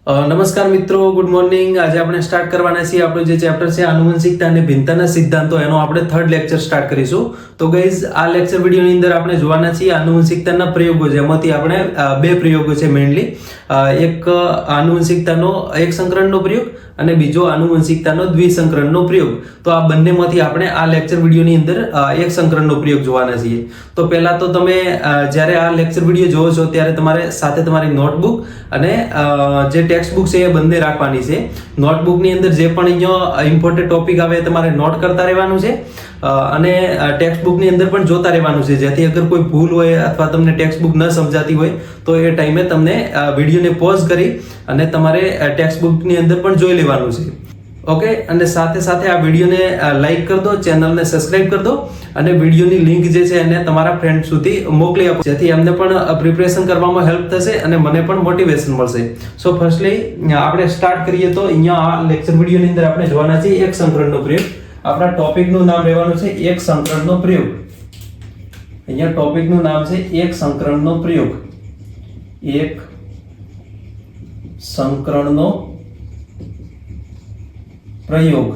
નમસ્કાર મિત્રો, good morning. આજે આપણે સ્ટાર્ટ કરવાના છીએ આપણું જે ચેપ્ટર છે આનુવંશિકતા અને ભિન્નતાના સિદ્ધાંતો, એનો આપણે થર્ડ લેક્ચર સ્ટાર્ટ કરીશું. તો ગાઈઝ, આ લેક્ચર વિડીયોની અંદર આપણે જોવાના છીએ આનુવંશિકતાના પ્રયોગો, જેમાંથી આપણે બે પ્રયોગો છે મેઇનલી. એક આનુવંશિકતાનો એક સંકરણનો પ્રયોગ અને બીજો આનુવંશિકતાનો દ્વિસંકરણનો પ્રયોગ. તો આ બંનેમાંથી આપણે આ લેક્ચર વિડીયોની અંદર એક સંકરણનો પ્રયોગ જોવાના છીએ. તો પહેલા તો તમે જ્યારે આ લેક્ચર વિડીયો જોવો છો ત્યારે તમારે સાથે તમારી નોટબુક અને જે ટેક્સ્ટ બુક છે એ બંને રાખવાની છે. નોટબુકની અંદર જે પણ અહીંયા ઇમ્પોર્ટન્ટ ટોપિક આવે એ તમારે નોટ કરતા રહેવાનું છે અને ટેક્સ્ટ બુકની અંદર પણ જોતા રહેવાનું છે, જેથી અગર કોઈ ભૂલ હોય અથવા તમને ટેક્સ્ટ બુક ન સમજાતી હોય તો એ ટાઈમે તમને વિડીયોને પોઝ કરી અને તમારે ટેક્સ્ટ બુકની અંદર પણ જોઈ લેવાનું છે. ઓકે, અને સાથે સાથે આ વિડીયોને લાઈક કરી દો, ચેનલને સબસ્ક્રાઇબ કરી દો અને વિડીયોની લિંક જે છે એને તમારા ફ્રેન્ડ સુધી મોકલી આપો, જેથી એમને પણ પ્રિપરેશન કરવામાં હેલ્પ થશે અને મને પણ મોટિવેશન મળશે. સો ફર્સ્ટલી આપણે સ્ટાર્ટ કરીએ તો અહીંયા આ લેક્ચર વિડીયોની અંદર આપણે જોવાના છે એક સંકરણનો પ્રયોગ. આપણા ટોપિકનું નામ રહેવાનું છે એક સંકરણનો પ્રયોગ. અહીંયા ટોપિકનું નામ છે એક સંકરણનો પ્રયોગ. એક સંકરણનો પ્રયોગ.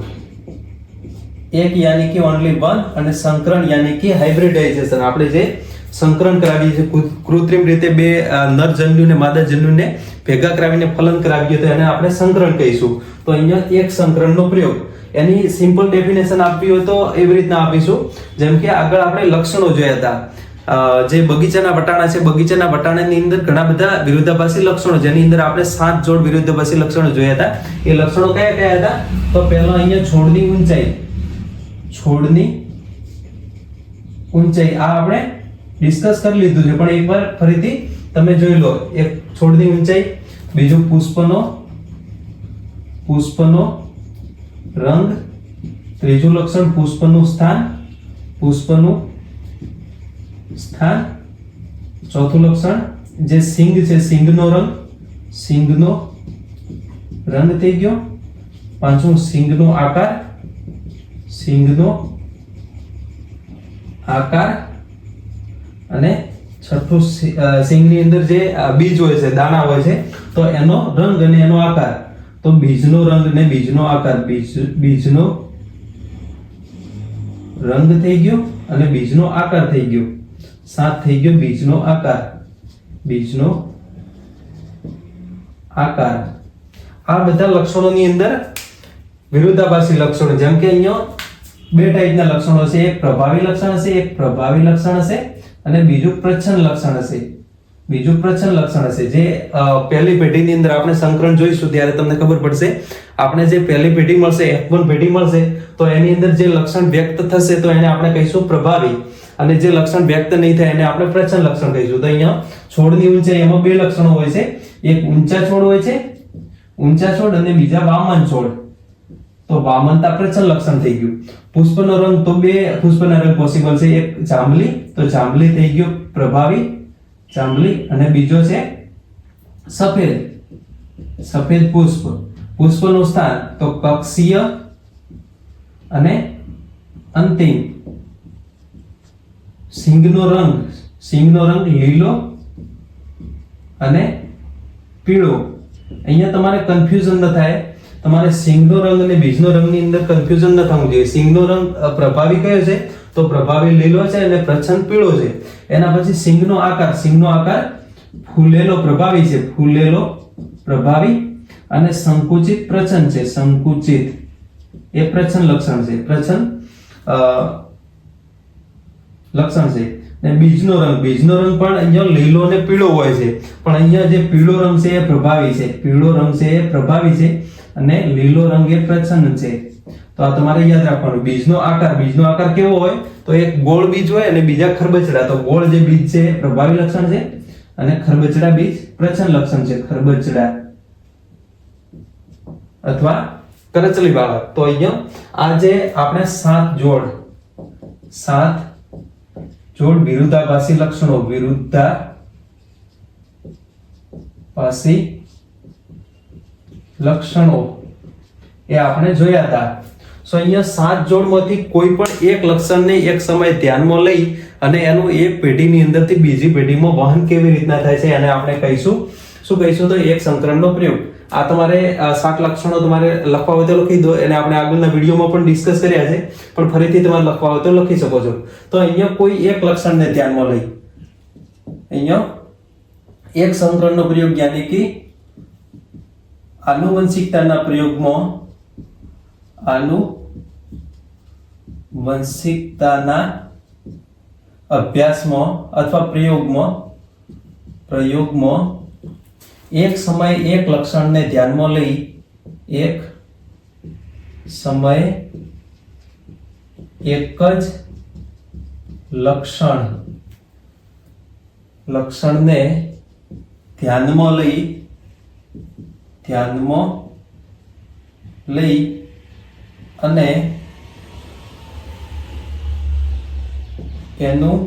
એક યાની કે ઓનલી વન અને સંકરણ યાની કે હાઇબ્રિડાઇઝેશન. આપણે જે સંકરણ કરાવીએ છીએ કૃત્રિમ રીતે બે નરજન્યુ ને માદાજન્યુને ભેગા કરાવીને ફલન કરાવીએ તો એને આપણે સંકરણ કહીશું. તો અહીંયા એક સંકરણનો પ્રયોગ, એની સિમ્પલ ડેફિનેશન આપવી હોય તો એવી રીતના આપીશું. જેમ કે આગળ આપણે લક્ષણો જોયા હતા, જે બગીચાના વટાણા છે, બગીચાના વટાણાની અંદર ઘણા બધા વિરોધાભાસી લક્ષણો, જેની અંદર આપણે 7 જોડ વિરોધાભાસી લક્ષણો જોયા હતા. એ લક્ષણો કયા કયા હતા? તો પહેલો અહીંયા છોડની ઊંચાઈ. છોડની ઊંચાઈ આ આપણે ડિસ્કસ કરી લીધું છે, પણ એકવાર ફરીથી તમે જોઈ લો. એક છોડની ઊંચાઈ, બીજું પુષ્પનો રંગ, ત્રીજું લક્ષણ પુષ્પનું સ્થાન, ચોથું લક્ષણ જે સિંગ છે, સિંગનો રંગ થઈ ગયો, પાંચમું સિંગનો આકાર અને છઠ્ઠું સિંગની અંદર જે બીજ હોય છે, દાણા હોય છે, તો એનો રંગ અને એનો આકાર. તો બીજનો રંગ અને બીજનો આકાર, બીજનો રંગ થઈ ગયો અને બીજનો આકાર થઈ ગયો. 7 થઈ ગયો બીજનો આકાર. આ બધા લક્ષણોની અંદર વિરોધાભાસી લક્ષણો, જેમ કે અહીંયા બે ટાઈપના લક્ષણો છે. એક પ્રભાવી લક્ષણ હશે, અને બીજું પ્રચ્છન્ન લક્ષણ હશે. જે પહેલી પેઢીની અંદર આપણે સંકરણ જોઈશું ત્યારે તમને ખબર પડશે. આપણે જે પહેલી પેઢી મળશે, F1 પેઢી મળશે, તો એની અંદર જે લક્ષણ વ્યક્ત થશે તો એને આપણે કહીશું પ્રભાવી, અને જે લક્ષણ વ્યક્ત નહીં થાય એને આપણે પ્રચ્છન્ન લક્ષણ કહીશું. તો અહીંયા છોડની ઊંચાઈ, એમાં બે લક્ષણો હોય છે. એક ઊંચા છોડ હોય છે, ઊંચા છોડ, અને બીજા વામન છોડ. તો વામનતા પ્રચ્છન્ન લક્ષણ થઈ ગયું. પુષ્પનો રંગ, તો બે પુષ્પના રંગ પોસિબલ છે. એક જાંબલી, તો જાંબલી થઈ ગયો પ્રભાવી જાંબલી, અને બીજો છે સફેદ પુષ્પ. પુષ્પનું સ્થાન તો કક્ષીય અને અંતિમ. સિંગનો રંગ લીલો અને પીળો. અહીંયા તમારે કન્ફ્યુઝન ન થાય, તમારે સિંગનો રંગ અને બીજનો રંગની અંદર કન્ફ્યુઝન ન થવું જોઈએ. સિંગનો રંગ પ્રભાવી કયો છે? તો પ્રભાવી લીલો છે અને પ્રચ્છન્ન પીળો છે. એના પછી સિંગનો આકાર ફૂલેલો પ્રભાવી અને સંકુચિત પ્રચ્છન્ન છે. સંકુચિત એ પ્રચ્છન્ન લક્ષણ છે. અને બીજનો રંગ પણ અહીંયા લીલો અને પીળો હોય છે, પણ અહીંયા જે પીળો રંગ છે એ પ્રભાવી છે, અને લીલો રંગ એ પ્રચ્છન્ન છે. તો આ તમારે યાદ રાખવાનું. બીજનો આકાર કેવો હોય? તો એક ગોળ બીજ હોય અને બીજા ખરબચડા. તો ગોળ જે બીજ છે એ પ્રભાવી લક્ષણ છે અને ખરબચડા બીજ પ્રચ્છન્ન લક્ષણ છે. ખરબચડા અથવા કરચલી વાળા. તો અહીંયા આ જે આપણે 7 જોડ વિરુદ્ધાભાસી લક્ષણો એ આપણે જોયા હતા. સો અહીંયા 7 જોડમાંથી કોઈ પણ એક લક્ષણને એક સમયે ધ્યાનમાં લઈ અને એનું એક પેઢીની અંદરથી બીજી પેઢીમાં વહન કેવી રીતના થાય છે એને આપણે કહીશું. શું કહીશું? તો એક સંકરણનો પ્રયોગ. આ તમારે 7 લક્ષણો તમારે લખવા હોય તો લખી દો, અને આપણે આગળના વિડીયોમાં પણ ડિસ્કસ કર્યા છે, પણ ફરીથી તમારે લખવા હોય તો લખી શકો છો. તો અહીંયા કોઈ એક લક્ષણને ધ્યાનમાં લઈ અહીંયા એક સંકરણનો પ્રયોગ યાની કે આનુવંશિકતાના પ્રયોગમાં આનુવંશિકતાના અભ્યાસમાં અથવા પ્રયોગમાં એક સમયે એક લક્ષણને ધ્યાનમાં લઈ એક સમયે એક જ લક્ષણને ધ્યાનમાં લઈ અને એનું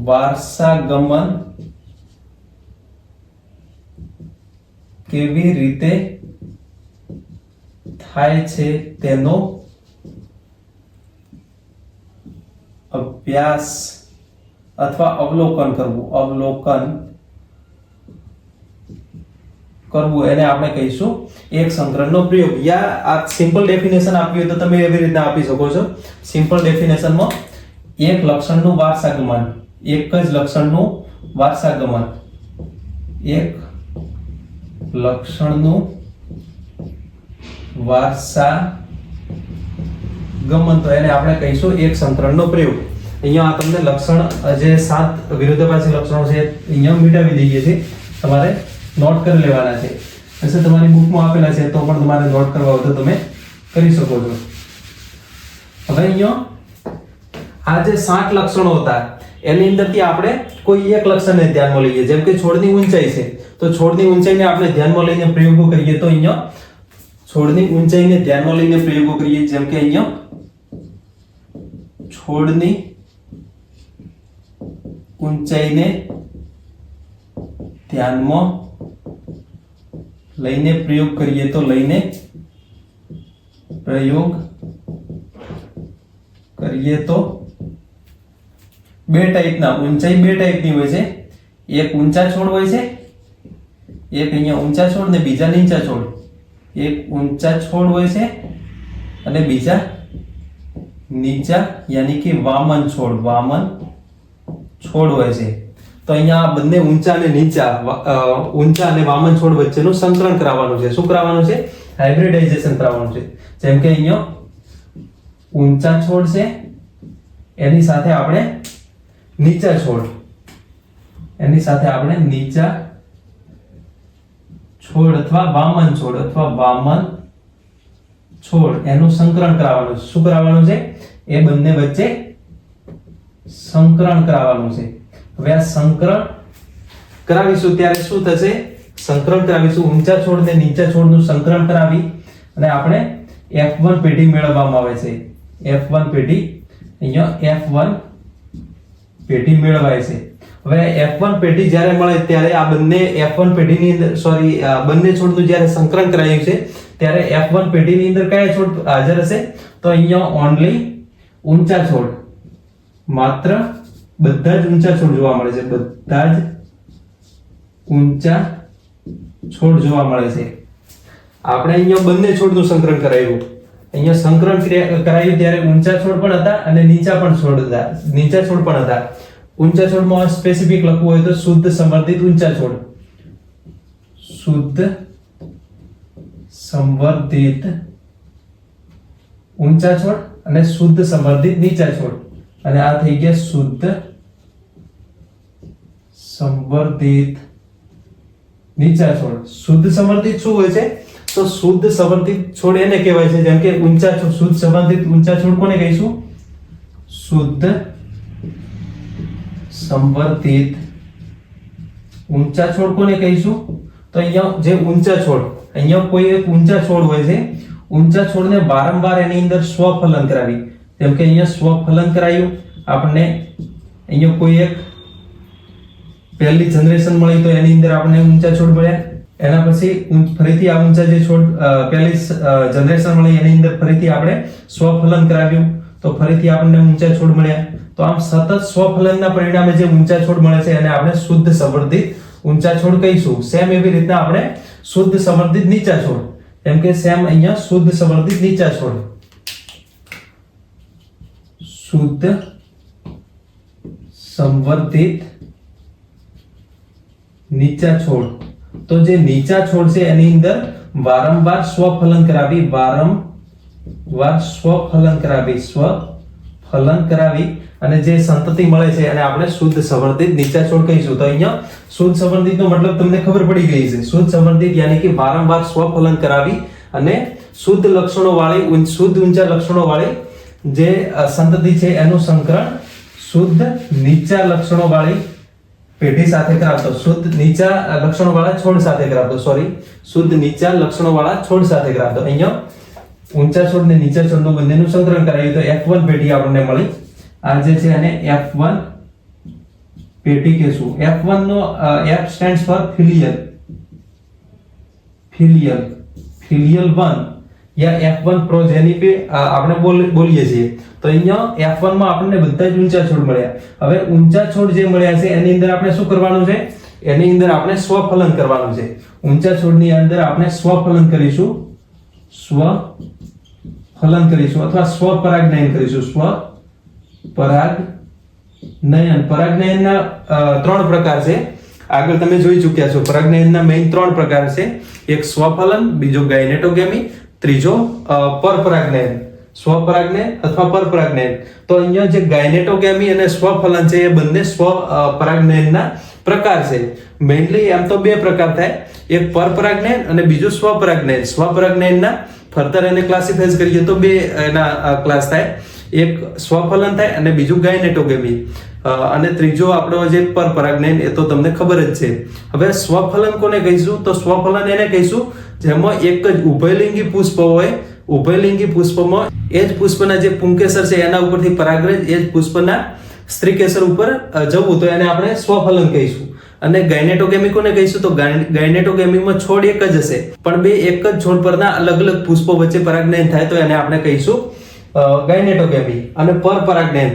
વારસાગમન કેવી રીતે થાય છે તેનો અભ્યાસ અથવા અવલોકન કરવું એને આપણે કહીશું એક સંકરણનો પ્રયોગ. યા આ સિમ્પલ ડેફિનેશન આપી હોય તો તમે એવી રીતના આપી શકો છો. સિમ્પલ ડેફિનેશનમાં એક લક્ષણનું વારસાગમન, એક જ લક્ષણનું વારસાગમન, એક લક્ષણનું વારસાગમન, તો એને આપણે કહીશું એક સંકરણનો પ્રયોગ. અહીંયા તમને લક્ષણ જે 7 વિરોધાભાસી લક્ષણો છે અહીંયા મિટાવી દઈએ છીએ, તમારે નોટ કરી લેવાના છે. એટલે તમારી બુકમાં આપેલા છે તો પણ તમારે નોટ કરવા હોય તો તમે કરી શકો છો. હવે અહીંયા આ જે 7 લક્ષણો હતા એની અંદરથી આપણે કોઈ એક લક્ષણને ધ્યાનમાં લઈએ. જેમ કે છોડની ઊંચાઈ છે, તો છોડની ઊંચાઈને આપણે ધ્યાનમાં લઈને પ્રયોગો કરીએ. તો અહીંયા છોડની ઊંચાઈને ધ્યાનમાં લઈને પ્રયોગો કરીએ. જેમ કે અહીંયા છોડની ઊંચાઈને ધ્યાનમાં લઈને પ્રયોગ કરીએ તો બે ટાઈપના ઊંચાઈ બે ટાઈપની હોય છે. એક ઊંચા છોડ હોય છે, એક અહીંયા ઊંચા છોડ ને બીજા નીચા છોડ. એક ઊંચા છોડ હોય છે અને બીજા નીચા યાની કે વામન છોડ હોય છે. તો અહીંયા આ બંને ઊંચા અને વામન છોડ વચ્ચેનું સંકરણ કરાવવાનું છે. શું કરાવવાનું છે? હાઇબ્રિડાઇઝેશન કરાવવાનું છે. જેમ કે અહીંયા ઊંચા છોડ છે, એની સાથે આપણે નીચા છોડ અથવા વામન છોડ એનું સંકરણ કરાવવાનું છે. શું કરાવવાનું છે? એ બંને વચ્ચે સંકરણ કરાવવાનું છે. હવે આ સંકરણ કરાવીશું ત્યારે શું થશે? સંકરણ કરાવીશું ઊંચા છોડ ને નીચા છોડનું સંકરણ કરાવી અને આપણે F1 પેઢી મેળવવામાં આવે છે. F1 પેઢી અહીંયા F1 પેઢી મેળવાય છે. હવે F1 પેઢી જ્યારે મળે ત્યારે આ બંને F1 પેઢીની અંદર બંને છોડનું જ્યારે સંકરણ કરાયું છે ત્યારે F1 પેઢીની અંદર કયા છોડ હાજર હશે? તો અહીંયા ઓન્લી ઊંચા છોડ, માત્ર બધા જ ઊંચા છોડ જોવા મળે છે. બધા જ ઊંચા છોડ જોવા મળે છે. આપણે અહીંયા બંને છોડનું સંકરણ કરાયું. અહીંયા સંકરણ કરાયું ત્યારે ઊંચા છોડ પણ હતા અને નીચા છોડ પણ હતા. ઊંચા છોડમાં સ્પેસિફિક લખવું હોય તો શુદ્ધ સંવર્ધિત ઊંચા છોડ, શુદ્ધ સંવર્ધિત ઊંચા છોડ અને શુદ્ધ સંવર્ધિત નીચા છોડ. અને આ થઈ ગયા શુદ્ધ સંવર્ધિત નીચા છોડ. શુદ્ધ સંવર્ધિત શું હોય છે? તો શુદ્ધ સંવર્ધિત છોડ એને કહેવાય છે. જેમ કે ઊંચા છોડ, શુદ્ધ સંવર્ધિત ઊંચા છોડ કોને કહીશું? શુદ્ધ સંવર્ધિત ઊંચા છોડ કોને કહીશું? તો અહીંયા જે ઊંચા છોડ, અહીંયા કોઈ એક ઊંચા છોડ હોય છે, ઊંચા છોડને વારંવાર એની અંદર સ્વફલન કરાવી. જેમ કે અહીંયા સ્વફલન કરાયું, આપણને અહીંયા કોઈ એક પહેલી જનરેશન મળી તો એની અંદર આપણને ઊંચા છોડ મળ્યા. એના પછી ફરીથી આ ઊંચા જે છોડ પહેલી જનરેશન મળી એની અંદર ફરીથી આપણે સ્વફલન કરાવ્યું તો ફરીથી આપણને ઊંચા છોડ મળ્યા. તો આમ સતત સ્વફલનના પરિણામે જે ઊંચા છોડ મળે છે એને આપણે શુદ્ધ સંવર્ધિત ઊંચા છોડ કહીશું. સેમ એવી રીતના આપણે શુદ્ધ સંવર્ધિત નીચા છોડ, એમ કે સેમ અહીંયા શુદ્ધ સંવર્ધિત નીચા છોડ, શુદ્ધ સંવર્ધિત નીચા છોડ. તો જે નીચા છોડ છે એની અંદર વારંવાર સ્વફલન કરાવી, વારંવાર સ્વફલન કરાવી અને જે સંતતિ મળે છે એને આપણે શુદ્ધ સંવર્ધિત નીચા છોડ કહીશું. તો અહીંયા શુદ્ધ સંવર્ધિતનો મતલબ તમને ખબર પડી ગઈ છે. શુદ્ધ સંવર્ધિત યાની કે વારંવાર સ્વફલન કરાવી અને શુદ્ધ લક્ષણો વાળી, શુદ્ધ ઊંચા લક્ષણો વાળી જે સંતતિ છે એનું સંકરણ શુદ્ધ નીચા લક્ષણો વાળી પેઢી સાથે કરાવતો, શુદ્ધ નીચા લક્ષણો વાળા છોડ સાથે કરાવતો, શુદ્ધ નીચા લક્ષણો વાળા છોડ સાથે કરાવતો. અહીંયા ઊંચા છોડ ને નીચા છોડનું બંનેનું સંકરણ કરાવ્યું તો F1 પેઢી આપણને મળી. આ જે છે એને F1 પેઢી કહેશું. F1 નો F સ્ટેન્ડ્સ ફોર ફિલિયલ 1 યા F1 પ્રોજેની पे આપણે બોલીએ છીએ. તો અહીંયા F1 માં આપણને બધા જ ઊંચા છોડ મળ્યા. હવે ઊંચા છોડ જે મળ્યા છે એની અંદર આપણે શું કરવાનું છે? એની અંદર આપણે સ્વફલન કરવાનું છે. ઊંચા છોડની અંદર આપણે સ્વફલન કરીશું, અથવા સ્વપરાગનયન કરીશું. પરાગનયનના 3 પ્રકાર છે. આગળ તમે જોઈ ચૂક્યા છો. પરાગનયનના મેઇન 3 પ્રકાર છે. એક સ્વફલન, બીજો ગાયનેટોગેમી, ત્રીજો પરપરાગનયન. સ્વપરાગનયન અથવા પરપરાગનયન. તો અહીંયા જે ગાયનેટોગેમી અને સ્વફલન છે એ બંને સ્વપરાગનયનના પ્રકાર છે. મેઇનલી એમ તો 2 પ્રકાર થાય, એક પરપરાગનયન અને બીજું સ્વપરાગનયન. સ્વપરાગનયનના ફર્ધર એને ક્લાસિફાઈઝ કરીએ તો 2 એના ક્લાસ થાય, એક સ્વફલન થાય અને બીજું ગાયનેટોગેમી, અને ત્રીજો આપણો જે પરપરાગનયન એ તો તમને ખબર જ છે. હવે સ્વફલન કોને કહીશું? તો સ્વફલન એને કહીશું જેમાં એક જ ઉભયલિંગી પુષ્પ હોય. ઉભયલિંગી પુષ્પમાં એ જ પુષ્પના જે પુંકેસર છે એના ઉપરથી પરાગરજ એ જ પુષ્પના સ્ત્રીકેસર ઉપર જવું તો એને આપણે સ્વફલન કહીશું. અને ગાયનેટોગેમી કોને કહીશું? તો ગાયનેટોગેમીમાં છોડ એક જ હશે પણ બે એક જ છોડ પરના અલગ અલગ પુષ્પો વચ્ચે પરાગનયન થાય તો એને આપણે કહીશું ગાયનેટોગેમી. અને પરપરાગનયન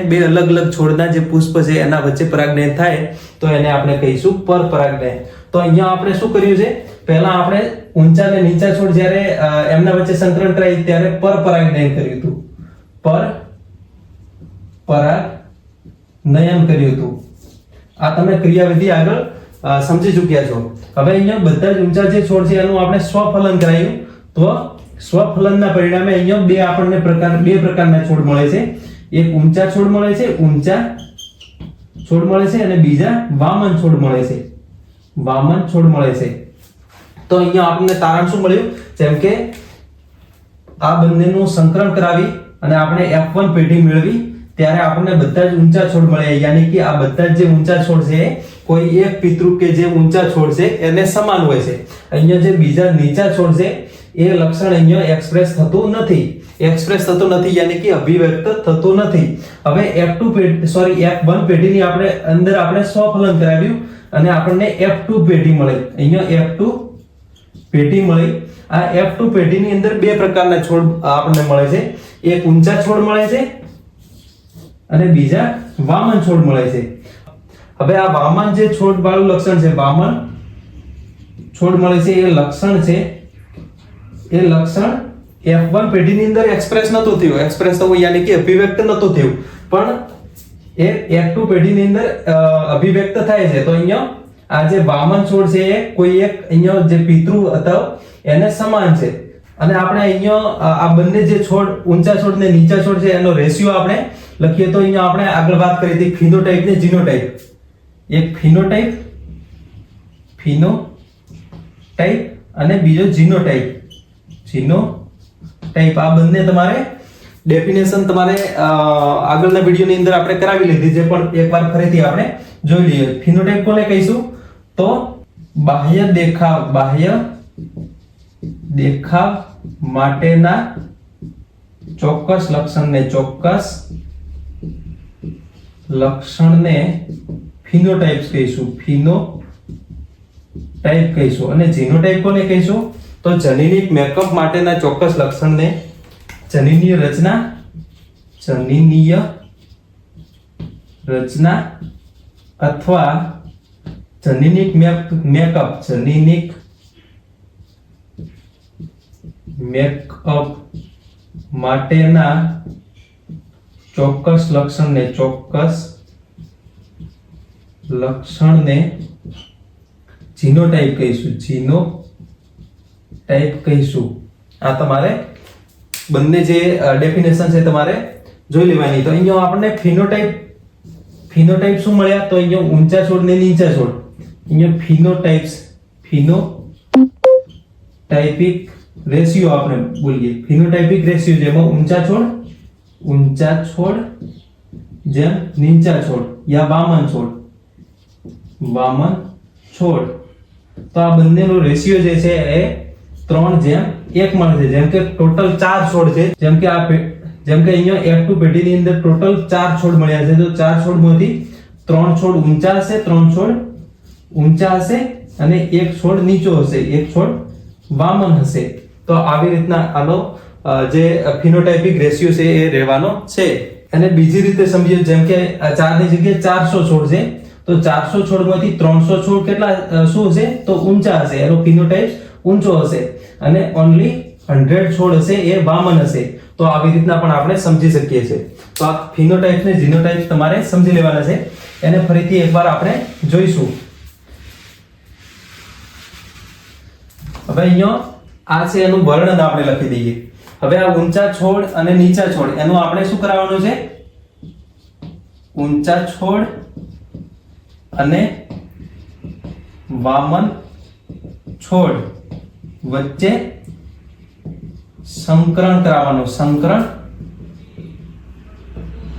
2 અલગ અલગ છોડના જે પુષ્પ છે એના વચ્ચે પરાગનયન થાય તો એને આપણે કહીશું પરપરાગનયન. તો અહીંયા આપણે શું કર્યું છે? પહેલા આપણે ઊંચા અને નીચા છોડ જ્યારે એમના વચ્ચે સંકરણ કરાય ત્યારે પરપરાગનયન કર્યું હતું, પરપરાગનયન કર્યું હતું. આ તમે ક્રિયાવિધિ આગળ સમજી ચૂક્યા છો. હવે અહીંયા બધા જ ઊંચા જે છોડ છે એનું આપણે સ્વફલન કરાયું તો સ્વફલનના પરિણામે અહીંયા આપણને બે પ્રકારના છોડ મળે છે. એક ઊંચા છોડ મળે છે, અને બીજા વામન છોડ મળે છે. તો અહીંયા આપણને તારણ શું મળ્યું? જેમ કે આ બંનેનું સંકરણ કરાવી અને આપણે F1 પેઢી મેળવી ત્યારે આપણને બધા જ ઊંચા છોડ મળ્યા. યાની કે આ બધા જ જે ઊંચા છોડ છે કોઈ એક પિતૃ કે જે ઊંચા છોડ છે એને સમાન હોય છે. અહીંયા જે બીજા નીચા છોડ છે એ લક્ષણ અહીંયા એક્સપ્રેસ થતું નથી, યાની કે અભિવ્યક્ત થતું નથી. હવે F1 પેઢીની આપણે સ્વફલન કરાવ્યું અને આપણને F2 પેઢી મળી. અહીંયા F2 પેઢી મળી. આ F2 પેઢીની અંદર 2 પ્રકારના છોડ આપણને મળે છે. એક ઊંચા છોડ મળે છે અને બીજા વામન છોડ મળે છે. હવે આ વામન જે છોડ વાળું લક્ષણ છે, વામન છોડ મળે છે, એ લક્ષણ F1 પેઢીની અંદર એક્સપ્રેસ નહોતું થયું. એક્સપ્રેસ થવું યાની કે અભિવ્યક્ત નહોતું થયું, પણ એ F2 પેઢીની અંદર અભિવ્યક્ત થાય છે. તો અહીંયા આ જે વામન છોડ છે એ કોઈ એક અહીંયા જે પિતૃ હતો એને સમાન છે. અને આપણે અહીંયા આ બંને જે છોડ ઊંચા છોડ ને નીચા છોડ છે એનો રેશિયો આપણે લખીએ તો અહીંયા આપણે આગળ વાત કરી હતી ફિનોટાઇપ ને જીનોટાઇપ. એક ફિનોટાઇપ અને બીજો જીનોટાઇપ. આ બંને તમારે ડેફિનેશન તમારે આગળના વિડિયોની અંદર આપણે કરાવી લીધી છે, પણ એકવાર ફરીથી આપણે જોઈ લઈએ. ફિનોટાઇપ કોને કહીશું? તો બાહ્ય દેખાવ માટેના ચોક્કસ લક્ષણને ફિનોટાઇપ્સ કહીશું. અને જીનોટાઇપ કોને કહીશું? તો જનીનિક મેકઅપ માટેના ચોક્કસ લક્ષણને જનીનીય રચના અથવા જનીનિક મેકઅપ માટેના ચોક્કસ લક્ષણને જીનોટાઇપ કહીશું. આ તમારે બંને જે ડેફિનેશન છે તમારે જોઈ લેવાની. તો અહીંયા આપણને ફિનોટાઇપ શું મળ્યા? તો અહીંયા ઊંચા છોડ ને નીચા છોડ. અહીંયા ફિનોટાઇપિક રેશિયો આપણે બોલીએ. ફિનોટાઇપિક રેશિયો જેમાં ઊંચા છોડ જેમ નીચા છોડ યા વામન છોડ. તો આ બંનેનો રેશિયો જે છે એ 3:1 મળે છે. જેમ કે ટોટલ 4 છોડ છે. જેમ કે અહીંયા F2 પેઢીની અંદર ટોટલ 4 છોડ મળ્યા છે. તો 4 છોડમાંથી 3 છોડ ઊંચા હશે, 3 છોડ ઊંચા હશે અને 1 છોડ નીચો હશે, 1 છોડ વામન હશે. તો આવી રીતના આનો જે ફિનોટાઇપિક રેશિયો છે એ રહેવાનો છે. અને બીજી રીતે સમજીએ, જેમ કે 4 ની જગ્યાએ 400 છોડ છે. તો 400 છોડમાંથી 300 છોડ કેટલા શું હશે? તો ઊંચા હશે, એનો ફિનોટાઇપ ઊંચો હશે. અને ઓન્લી 100 છોડ હશે એ વામન હશે. તો આવી રીતના પણ આપણે સમજી શકીએ છીએ. તો આ ફિનોટાઇપ ને જીનોટાઇપ તમારે સમજી લેવાના છે. એને ફરીથી એકવાર આપણે જોઈશું. હવે અહીંયા આ છે એનું વર્ણન આપણે લખી દઈએ. હવે આ ઊંચા છોડ અને નીચા છોડ એનું આપણે શું કરાવવાનું છે? ઊંચા છોડ અને વામન છોડ વચ્ચે સંકરણ કરાવવાનું. સંકરણ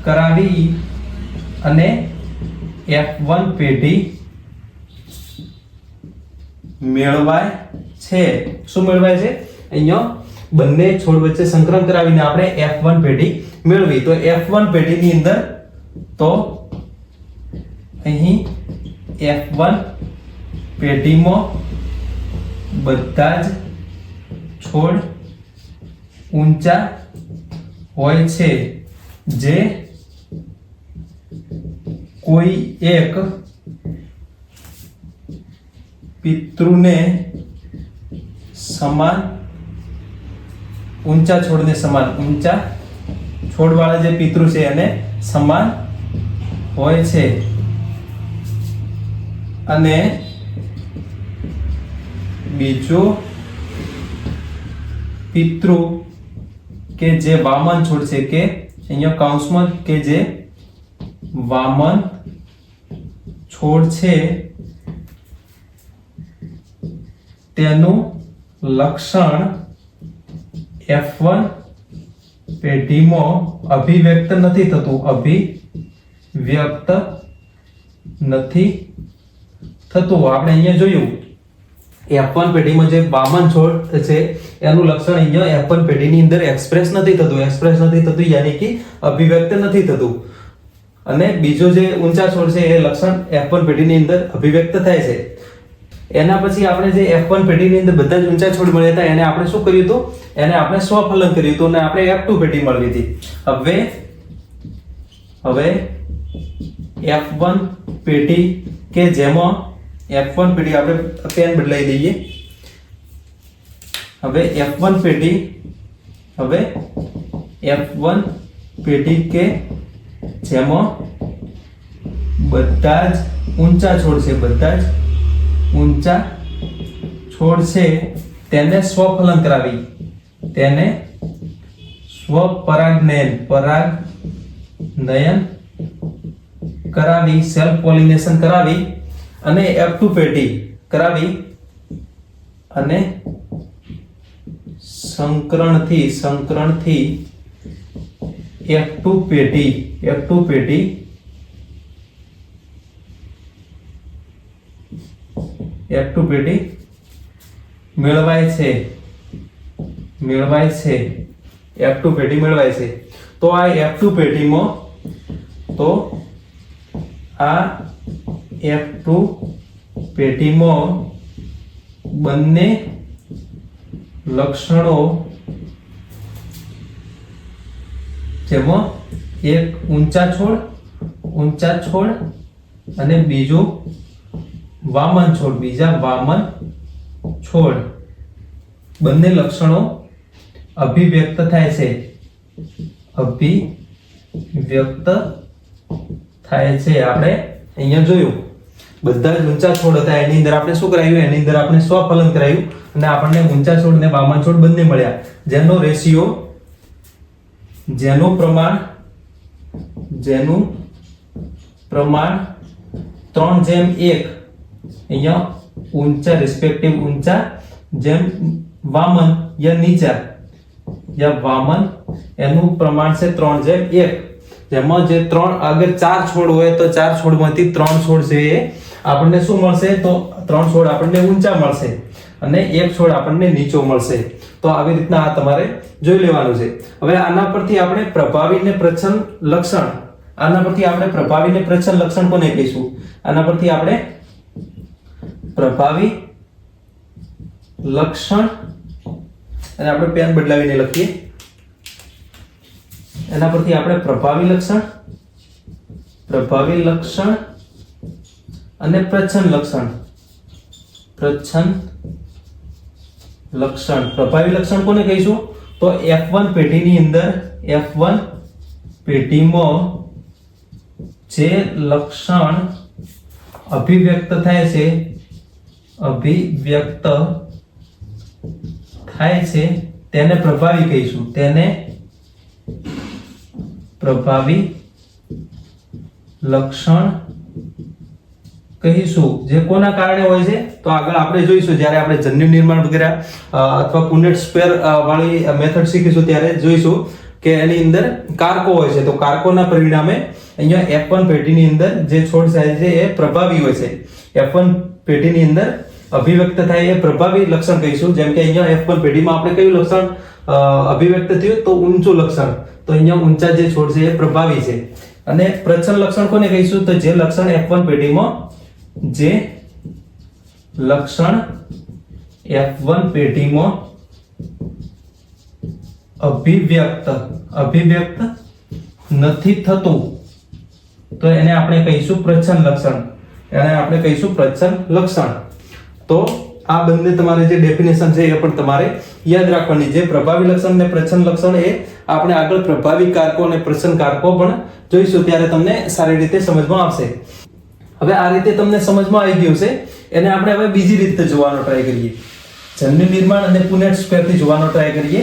કરાવી અને F1 પેઢી મેળવાય છે. શું મેળવાય છે? અહીંયા બંને છોડ વચ્ચે સંકરણ કરાવીને આપણે F1 પેઢી મેળવી. તો F1 પેઢીની અંદર તો અહીં F1 પેઢીમાં બધા જ છોડ ઊંચા હોય છે. જે કોઈ એક પિતૃને સમાન ઊંચા છોડને સમાન, ઊંચા છોડવાળા જે પિતૃ છે એને સમાન હોય છે. અને બીજો પિતૃ કે જે વામન છોડ છે, કે અહીંયા કૌંસમાં કે જે વામન છોડ છે તેનું લક્ષણ F1 પેઢીમાં અભિવ્યક્ત નથી થતું. આપણે અહીંયા જોયું F1 પેઢીમાં જે વામન છોડ છે એનું લક્ષણ અહીંયા F1 પેઢીની અંદર એક્સપ્રેસ નથી થતું. યાની કે અભિવ્યક્ત નથી થતું. અને બીજો જે ઊંચા છોડ છે એ લક્ષણ F1 પેઢીની અંદર અભિવ્યક્ત થાય છે. એના પછી આપણે જે F1 પેઢીની અંદર બધા જ ઊંચા છોડ મળ્યા હતા એને આપણે શું કર્યું હતું? એને આપણે સ્વફલન કર્યું હતું અને આપણે F2 પેઢી મળવી હતી. હવે F1 પેઢી કે જેમાં F1 પેઢી આપણે પેન બદલાઈ દઈએ. હવે F1 પેઢી કે જેમાં બધા જ ઊંચા છોડ છે, તેને સ્વફલન કરાવી, તેને સ્વપરાગનયન કરાવી, સેલ્ફ પોલિનેશન કરાવી અને F2 પેઢી કરાવી અને સંકરણથી F2 પેઢી મેળવાય છે. F2 પેઢી મેળવાય છે. તો આ F2 પેઢીમાં બંને લક્ષણો, જેમાં એક ઊંચા છોડ અને બીજા વામન છોડ બંને લક્ષણો અભિવ્યક્ત થાય છે, અભિવ્યક્ત થાય છે. આપણે અહીંયા જોયું બધા જ ઊંચા છોડ હતા, એની અંદર આપણે શું કરાયું, એની અંદર આપણે સ્વફલન કરાયું અને આપણને ઊંચા છોડ ને વામન છોડ બંને મળ્યા, જેનો રેશિયો, જેનું પ્રમાણ 3:1 અહીંયા ઊંચા રિસ્પેક્ટિવ ઊંચા જેમ વામન યા નીચા યા વામન એનું પ્રમાણ છે 3:1. જેમાં જે 3 અગર 4 છોડ હોય તો 4 છોડમાંથી 3 છોડ છે એ આપણને શું મળશે, તો 3 છોડ આપણને ઊંચા મળશે અને 1 છોડ આપણને નીચો મળશે. તો આવી રીતના આ તમારે જોઈ લેવાનું છે. હવે આના પરથી આપણે પ્રભાવી ને પ્રચ્છન્ન લક્ષણ, આના પરથી આપણે પ્રભાવી ને પ્રચ્છન્ન લક્ષણ કોને કહીશું, આના પરથી આપણે પ્રભાવી લક્ષણ, અને આપણે પેન બદલાવીને લખીએ, એના પરથી આપણે પ્રભાવી લક્ષણ અને પ્રચ્છન્ન લક્ષણ. પ્રભાવી લક્ષણ કોને કહીશું, તો F1 પેઢીની અંદર, F1 પેઢીમાં જે લક્ષણ અભિવ્યક્ત થાય છે તેને પ્રભાવી કહીશું, તેને પ્રભાવી લક્ષણ કહીશું. જે કોના કારણે હોય છે, તો આગળ આપણે જોઈશું જ્યારે આપણે જન્યુ નિર્માણ વગેરે અથવા પુનેટ સ્ક્વેર વાળી મેથડ શીખીશું ત્યારે જોઈશું કે એની અંદર કારકો હોય છે. તો કારકોના પરિણામે અહીંયા F1 પેઢીની અંદર જે છોડ થાય છે એ પ્રભાવી હોય છે. F1 પેઢીની અંદર અભિવ્યક્ત થાય એ પ્રભાવી લક્ષણ કહીશું. જેમ કે અહીંયા F1 પેઢીમાં આપણે કયું લક્ષણ અભિવ્યક્ત થયું, તો ઊંચું લક્ષણ. તો અહીંયા ઊંચા જે છોડ છે એ પ્રભાવી છે. અને પ્રચ્છન્ન લક્ષણ કોને કહીશું, તો જે લક્ષણ F1 પેઢીમાં અભિવ્યક્ત નથી થતું, તો એને આપણે કહીશું પ્રચ્છન્ન લક્ષણ. તો આ બંને તમારે જે ડેફિનેશન છે એ પણ તમારે યાદ રાખવાની. જે પ્રભાવી લક્ષણ અને પ્રચ્છન્ન લક્ષણ એ આપણે આગળ પ્રભાવી કારકો અને પ્રચ્છન્ન કારકો પણ જોઈશું ત્યારે તમને સારી રીતે સમજમાં આવશે. હવે આ રીતે તમને સમજમાં આવી ગયું છે, એને આપણે હવે બીજી રીતે જોવાનો ટ્રાય કરીએ. જન્યુ નિર્માણ અને પુનેટ સ્ક્વેર થી જોવાનો ટ્રાય કરીએ.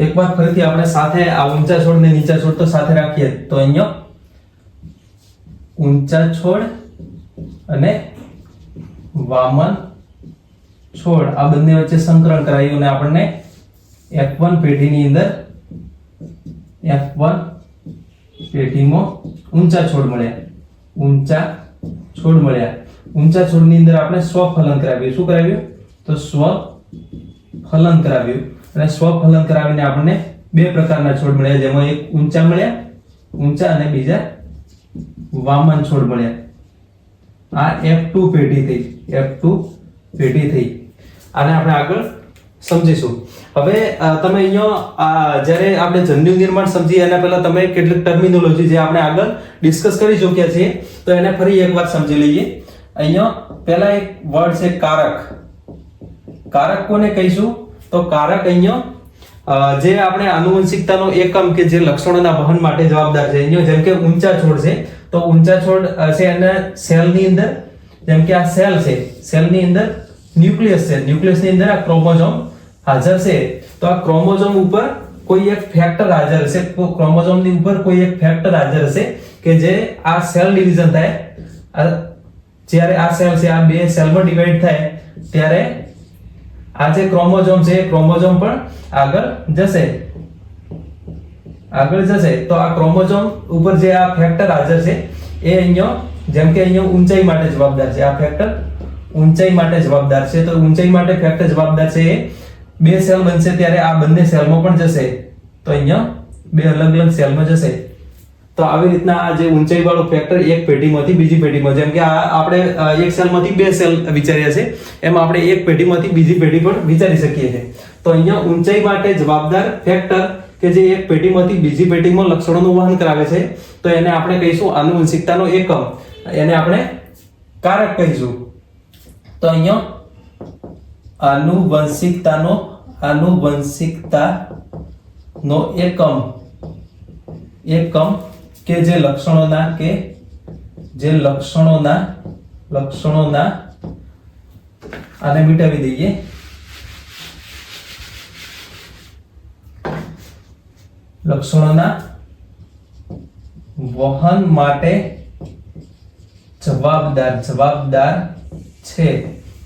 એકવાર ફરીથી આપણે સાથે આ ઊંચા છોડ ને નીચા છોડ તો સાથે રાખીએ. તો અહીંયા ઊંચા છોડ અને વામન છોડ આ બંને વચ્ચે સંકરણ કરાયું અને આપણને F1 પેઢીની અંદર F1 પેઢીમાં ઊંચા છોડ મળ્યા. ઊંચા છોડની અંદર આપણે સ્વફલન કરાવ્યું. શું કરાવ્યું, તો સ્વફલન કરાવ્યું. અને સ્વફલન કરાવીને આપણને બે પ્રકારના છોડ મળ્યા, જેમાં એક ઊંચા અને બીજા વામન છોડ મળ્યા. આ F2 પેઢી થઈ. આને આપણે આગળ સમજીશું. હવે તમે અહીંયા જ્યારે આપણે જન્યુ નિર્માણ સમજીએ એના પહેલા તમે કેટલીક ટર્મિનોલોજી જે આપણે આગળ ડિસ્કસ કરી ચૂક્યા છીએ તો એને ફરી એકવાર સમજી લઈએ. અહીંયા પહેલા એક વર્ડ છે કારક. કારક કોને કહીશું, તો કારક અહીંયા જે આપણે આનુવંશિકતાનો એકમ કે જે લક્ષણોના વહન માટે જવાબદાર છે. અહીંયા જેમ કે ઊંચા છોડ છે તો ઊંચા છોડ છે અને સેલની અંદર, જેમ કે આ સેલ છે, સેલની અંદર ન્યુક્લિયસ છે, ન્યુક્લિયસની અંદર આ ક્રોમોઝોમ હાજર છે. તો આ ક્રોમોઝોમ ઉપર કોઈ એક ફેક્ટર હાજર હશે, ક્રોમોઝોમની ઉપર કોઈ એક ફેક્ટર હાજર હશે કે જે આ સેલ ડિવિઝન થાય, જ્યારે આ સેલ છે આ બે સેલમાં ડિવાઈડ થાય ત્યારે આ જે ક્રોમોઝોમ છે ક્રોમોઝોમ પણ આગળ જશે. તો આ ક્રોમોઝોમ ઉપર જે આ ફેક્ટર હાજર છે એ અહીંયા જેમ કે અહીંયા ઊંચાઈ માટે જવાબદાર છે. આ ફેક્ટર ઊંચાઈ માટે જવાબદાર છે. તો ઊંચાઈ માટે ફેક્ટર જવાબદાર છે એ બે સેલ બનશે ત્યારે આ બંને સેલમાં પણ જશે. તો અહીંયા બે અલગ અલગ સેલમાં જશે. તો આવી રીતના આ જે ઊંચાઈ વાળું ફેક્ટર એક પેઢીમાંથી બીજી પેઢીમાં, જેમ કે આ આપણે એક સેલમાંથી બે સેલ વિચાર્યા છે, એમ આપણે એક પેઢીમાંથી બીજી પેઢી પણ વિચારી શકીએ છીએ. તો અહીંયા ઊંચાઈ માટે જવાબદાર ફેક્ટર કે જે એક પેઢીમાંથી બીજી પેઢીમાં લક્ષણોનું વહન કરાવે છે, તો એને આપણે કહીશું આનુવંશિકતાનો એકમ, એને આપણે કારક કહીશું. તો અહીંયા આનુવંશિકતાનો એકમ કે જે લક્ષણોના આને મિટાવી દઈએ, લક્ષણોના વહન માટે જવાબદાર છે,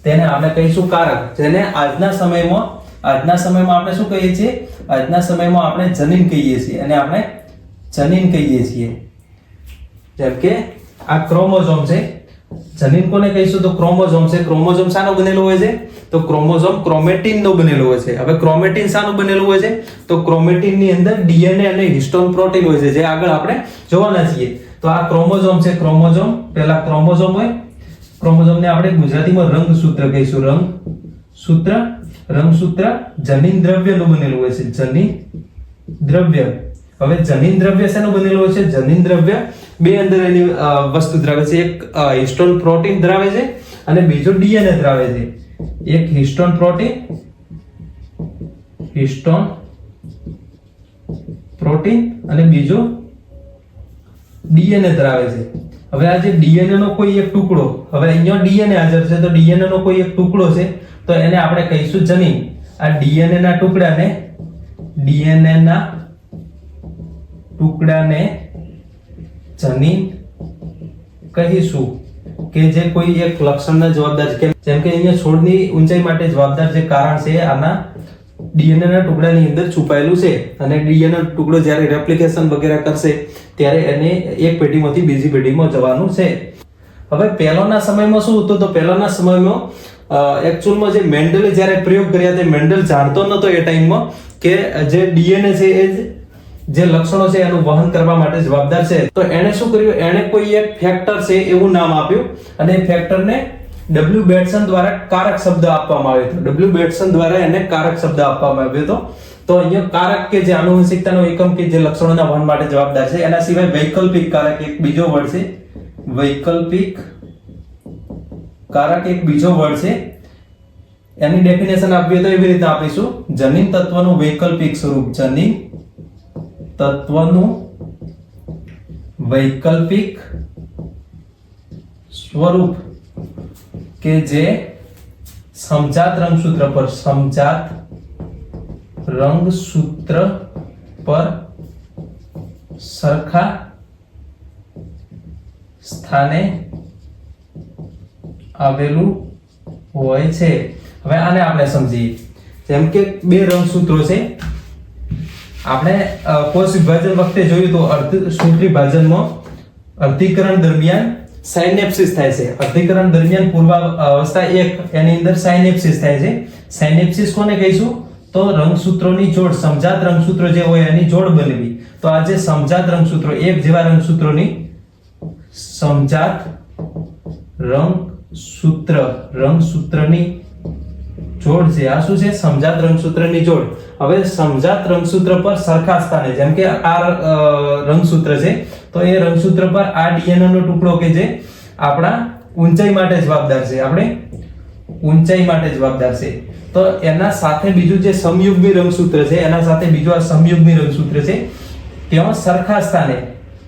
તેને આપણે કહીશું કારક. જેને આજના સમયમાં આપણે શું કહીએ છીએ? આજના સમયમાં આપણે જનીન કહીએ છીએ, અને આપણે જનીન કહીએ છીએ. જેમ કે આ ક્રોમોઝોમ છે, જનીન કોને કહીશું? તો ક્રોમોઝોમ છે. ક્રોમોઝોમ શાનો બનેલો હોય છે? તો ક્રોમોઝોમ ક્રોમેટિન નો બનેલો હોય છે. હવે ક્રોમેટિન શાનું બનેલું હોય છે? તો ક્રોમેટિન ની અંદર ડીએનએ અને હિસ્ટોન પ્રોટીન હોય છે, જે આગળ આપણે જોવાના છીએ. તો આ ક્રોમોઝોમ છે. ક્રોમોઝોમ, પહેલા ક્રોમોઝોમ હોય, ક્રોમોઝોમ ને આપણે ગુજરાતીમાં રંગસૂત્ર કહીશું. રંગસૂત્ર જનીન દ્રવ્યનું બનેલું હોય છે. જનીન દ્રવ્ય. હવે જનીન દ્રવ્ય શેનું બનેલું હોય છે? જનીન દ્રવ્ય બે અંદર એની વસ્તુ ધરાવે છે. એક હિસ્ટોન પ્રોટીન ધરાવે છે અને બીજો ડીએનએ ધરાવે છે. એક હિસ્ટોન પ્રોટીન અને બીજો ડીએનએ ધરાવે છે. હવે આ જે ડીએનએ નો કોઈ એક ટુકડો, હવે અહીંયા ડીએનએ હાજર છે, તો ડીએનએ નો કોઈ એક ટુકડો છે, તો એને આપણે કહીશું જનીન. આ ડીએનએ ના ટુકડાને જનીન કહીશું, કે જે કોઈ એક લક્ષણના જવાબદાર છે. જેમ કે અહીંયા છોડની ઊંચાઈ માટે જવાબદાર જે કારણ છે આના ડીએનએ ના ટુકડાની અંદર છુપાયેલું છે, અને ડીએનએ ટુકડો જ્યારે રેપ્લિકેશન વગેરે કરશે ત્યારે એને એક પેઢીમાંથી બીજી પેઢીમાં જવાનું છે. હવે પહેલાના સમયમાં શું હતું? તો પહેલાના સમયમાં એકચ્યુઅલમાં જે મેન્ડલે જ્યારે પ્રયોગ કર્યા, તે મેન્ડલ જાણતો નતો એ ટાઈમમાં કે જે ડીએનએ છે એ જે લક્ષણો છે એનું વહન કરવા માટે જવાબદાર છે. તો એણે શું કર્યું? એણે કોઈ એક ફેક્ટર છે એવું નામ આપ્યું, અને એ ફેક્ટરને ડબલ્યુ બેટસન દ્વારા કારક શબ્દ આપવામાં આવ્યો હતો. ડબલ્યુ બેટસન દ્વારા એને કારક શબ્દ આપવામાં આવ્યો હતો. તો અહીંયા કારક કે જે આનુવંશિકતાનો એકમ કે જે લક્ષણોના વહન માટે જવાબદાર છે. એના સિવાય વૈકલ્પિક કારક એક બીજો વર્ડ છે. વૈકલ્પિક કારક એક બીજો વર્ડ છે. એની ડેફિનેશન આપવી તો એવી રીતે આપીશું: જનીન તત્વનું વૈકલ્પિક સ્વરૂપ. જનીન તત્વનું વૈકલ્પિક સ્વરૂપ કે જે સમજાત રંગસૂત્ર પર સરખા સ્થાને આવેલું હોય છે. હવે આને આપણે સમજીએ. જેમ કે બે રંગસૂત્રો છે. આપણે કોષ વિભાજન વખતે જોયું તો અર્ધસૂત્રી વિભાજનમાં અર્ધીકરણ દરમિયાન સાયનેપ્સિસ થાય છે. અર્ધીકરણ દરમિયાન પૂર્વાવસ્થા 1 એની અંદર સાયનેપ્સિસ થાય છે. સાયનેપ્સિસ કોને કહીશું? તો રંગસૂત્રોની જોડ, સમજાત રંગસૂત્રો જે હોય એની જોડ બનવી. તો આ જે સમજાત રંગસૂત્રો, એક જેવા રંગસૂત્રોની સમજાત રંગસૂત્રની જોડ છે. આ શું છે? સમજાત રંગસૂત્રની જોડ. હવે સમજાત રંગસૂત્ર પર સરખા સ્થાને, જેમ કે આ રંગસૂત્ર છે, તો એ રંગસૂત્ર પર આ ડીએનએ નો ટુકડો કે જે આપણા ઊંચાઈ માટે જવાબદાર છે, તો એના સાથે બીજું જે સમયુગ્મી રંગસૂત્ર છે, એના સાથે બીજું આ સમયુગ્મી રંગસૂત્ર છે, ત્યાં સરખા સ્થાને,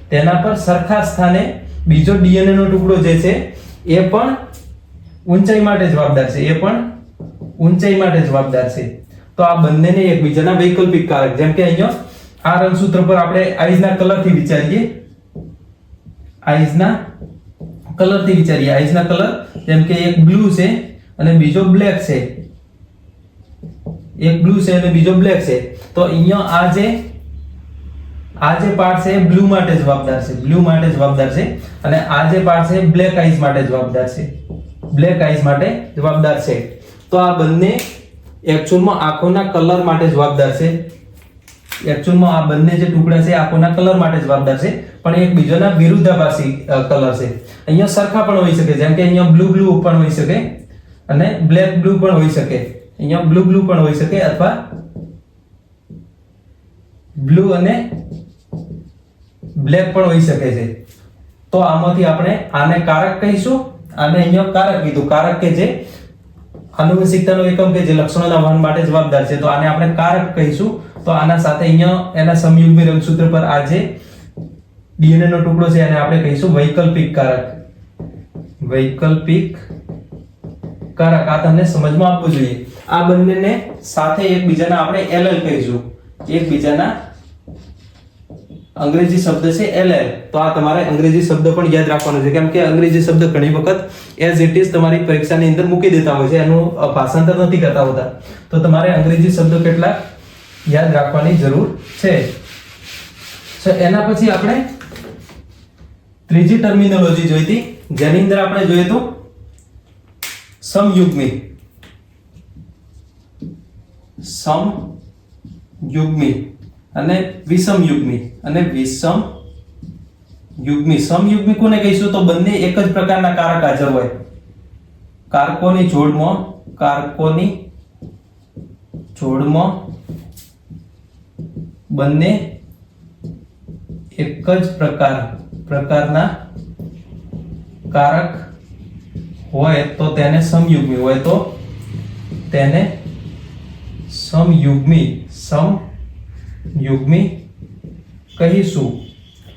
તેના પર સરખા સ્થાને બીજો ડીએનએ નો ટુકડો જે છે એ પણ ઊંચાઈ માટે જવાબદાર છે. તો આ બંનેને એકબીજાના વૈકલ્પિક કારક. જેમ કે અહીંયા આ રંગસૂત્ર પર આપણે આઈઝના કલરથી વિચારીએ. આઈઝના કલર જેમ કે એક બ્લુ છે અને બીજો બ્લેક છે. તો અહીંયા આ જે પાર્ટ છે બ્લુ માટે જવાબદાર છે, અને આ જે પાર્ટ છે બ્લેક આઈઝ માટે જવાબદાર છે. તો આ બંને એકચ્યુઅલમાં આંખોના કલર માટે જવાબદાર છે. એકચ્યુઅલમાં આ બંને જે ટુકડા છે આ કોના કલર માટે જવાબદાર છે, પણ એક બીજાના વિરુદ્ધાભાસી કલર છે. અહીંયા સરખા પણ હોઈ શકે, જેમ કે અહીંયા બ્લુ પણ હોઈ શકે અને બ્લેક બ્લુ પણ હોઈ શકે. અહીંયા બ્લુ પણ હોઈ શકે અથવા બ્લુ અને બ્લેક પણ હોઈ શકે છે. તો આમાંથી આપણે આને કારક કહીશું, આને અહીંયા કારક કીધું. કારક કે જે આનુવંશિકતાનો એકમ કે જે લક્ષણોના વહન માટે જવાબદાર છે, તો આને આપણે કારક કહીશું. તો આના સાથે અહીંયા એના સમયુગ્મી રંગસૂત્ર પર આ જે ડીએનએ નો ટુકડો છે એને આપણે કહીશું વૈકલ્પિક કારક. વૈકલ્પિક કારક આ તમને સમજમાં આપવું જોઈએ. આ બંનેને સાથે એકબીજાના આપણે એલએલ કહીશું. એકબીજાના અંગ્રેજી શબ્દ છે એલએલ. તો આ તમારે અંગ્રેજી શબ્દ પણ યાદ રાખવાનો છે, કેમ કે અંગ્રેજી શબ્દ ઘણી વખત એઝ ઇટ ઇઝ તમારી પરીક્ષાની અંદર મૂકી દેતા હોય છે, એનું ભાષાંતર નથી કરતા હોતા. તો તમારે અંગ્રેજી શબ્દ કેટલા યાદ રાખવાની જરૂર છે. તો એના પછી આપણે ત્રીજી ટર્મિનોલોજી જોઈ હતી, જેની અંદર આપણે જોઈએ તો સમયુગ્મી. સમયુગ્મી અને વિષમયુગ્મી અને વિષમયુગ્મી. સમયુગ્મી કોને કહીશું? તો બંને એક જ પ્રકારના કારક હાજર હોય. કારકોની જોડમાં બંને એક જ પ્રકારના કારક હોય તો તેને સમયુગ્મી હોય, તો તેને સમયુગ્મી કહીશું.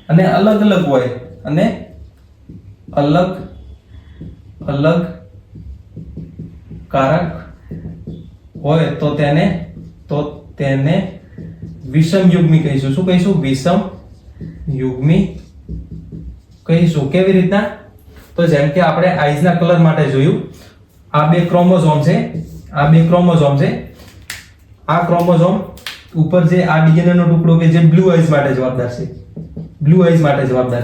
અને અલગ અલગ હોય અને અલગ કારક હોય તો તેને વિષમયુગ્મી કહીશું. શું કહીશું? વિષમયુગ્મી કહીશું. કેવી રીતના? તો જેમ કે આપણે આઈઝ ના કલર માટે જોયું, આ બે ક્રોમોઝોમ છે. આ ક્રોમોઝોમ ઉપર જે આ ડીએનએ નો ટુકડો કે જે બ્લુ આઈઝ માટે જવાબદાર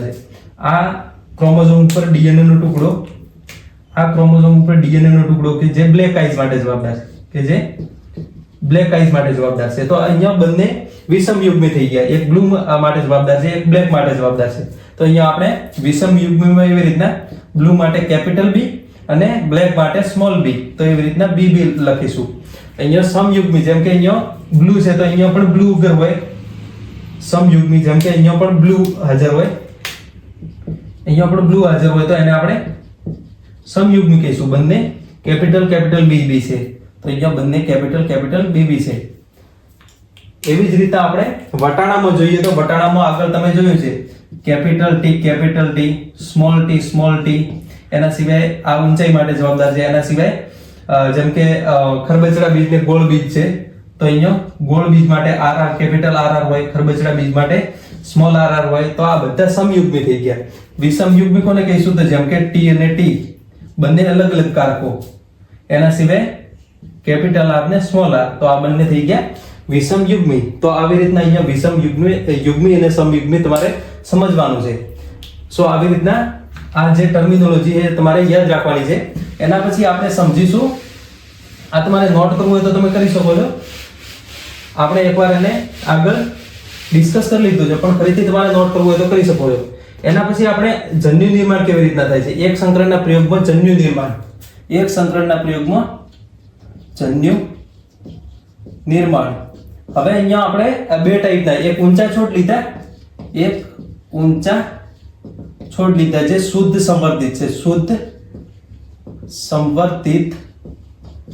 છે, આ ક્રોમોઝોમ ઉપર ડીએનએ નો ટુકડો કે જે બ્લેક આઈઝ માટે જવાબદાર છે, તો અહીંયા બંને વિષમયુગ્મી થઈ ગયા. એક બ્લુ માટે જવાબદાર છે, એક બ્લેક માટે જવાબદાર છે. તો અહીંયા આપણે વિષમયુગ્મીમાં એવી રીતના બ્લુ માટે કેપિટલ બી અને બ્લેક માટે સ્મોલ બી, તો એવી રીતના બી લખીશું. અહીંયા સમયુગ્મી, જેમ કે અહીંયા બ્લુ છે તો અહીંયા પણ બ્લુ અગર હોય. સમયુગ્મી જેમ કે અહીંયા પણ બ્લુ હાજર હોય, તો એને આપણે સમયુગ્મી કહીશું. બંને કેપિટલ બી છે, તો અહીંયા બંને કેપિટલ બી છે. એવી જ રીતે આપણે વટાણામાં જોઈએ તો વટાણામાં આગળ તમે જોયું છે કેપિટલ ટી, સ્મોલ ટી. એના સિવાય આ ઊંચાઈ માટે જવાબદાર છે. એના સિવાય જેમ કે ખરબચડા બીજ ને ગોળ બીજ છે, તો અહીંયા ગોળ બીજ માટે આર કેપિટલ આર હોય, ખરબચડા બીજ માટે સ્મોલ આર હોય. તો આ બધા સમયુગ્મી થઈ ગયા. વિષમયુગ્મી કોને કહીશું? તો જેમ કે ટી અને ટી બંને અલગ અલગ કારકો, એના સિવાય કેપિટલ આર ને સ્મોલ આર, તો આ બંને થઈ ગયા વિષમયુગ્મી. તો આવી રીતના અહીંયા વિષમયુગ્મી અને સમયુગ્મી તમારે સમજવાનું છે. સો આવી રીતના આ જે ટર્મિનોલોજી છે તમારે યાદ રાખવાની છે. એના પછી આપણે સમજીશું, આ તમારે નોટ કરવું હોય તો તમે કરી શકો છો. આપણે એકવાર એને આગળ ડિસ્કસ કરી લીધું છે, પણ ફરીથી તમારે નોટ કરવું હોય તો કરી શકો છો. એના પછી આપણે જન્યુ નિર્માણ કેવી રીતના થાય છે. એક સંકરણના પ્રયોગમાં જન્યુ નિર્માણ. હવે અહીંયા આપણે બે ટાઈપના, એક ઊંચા છોડ લીધા જે શુદ્ધ સંવર્ધિત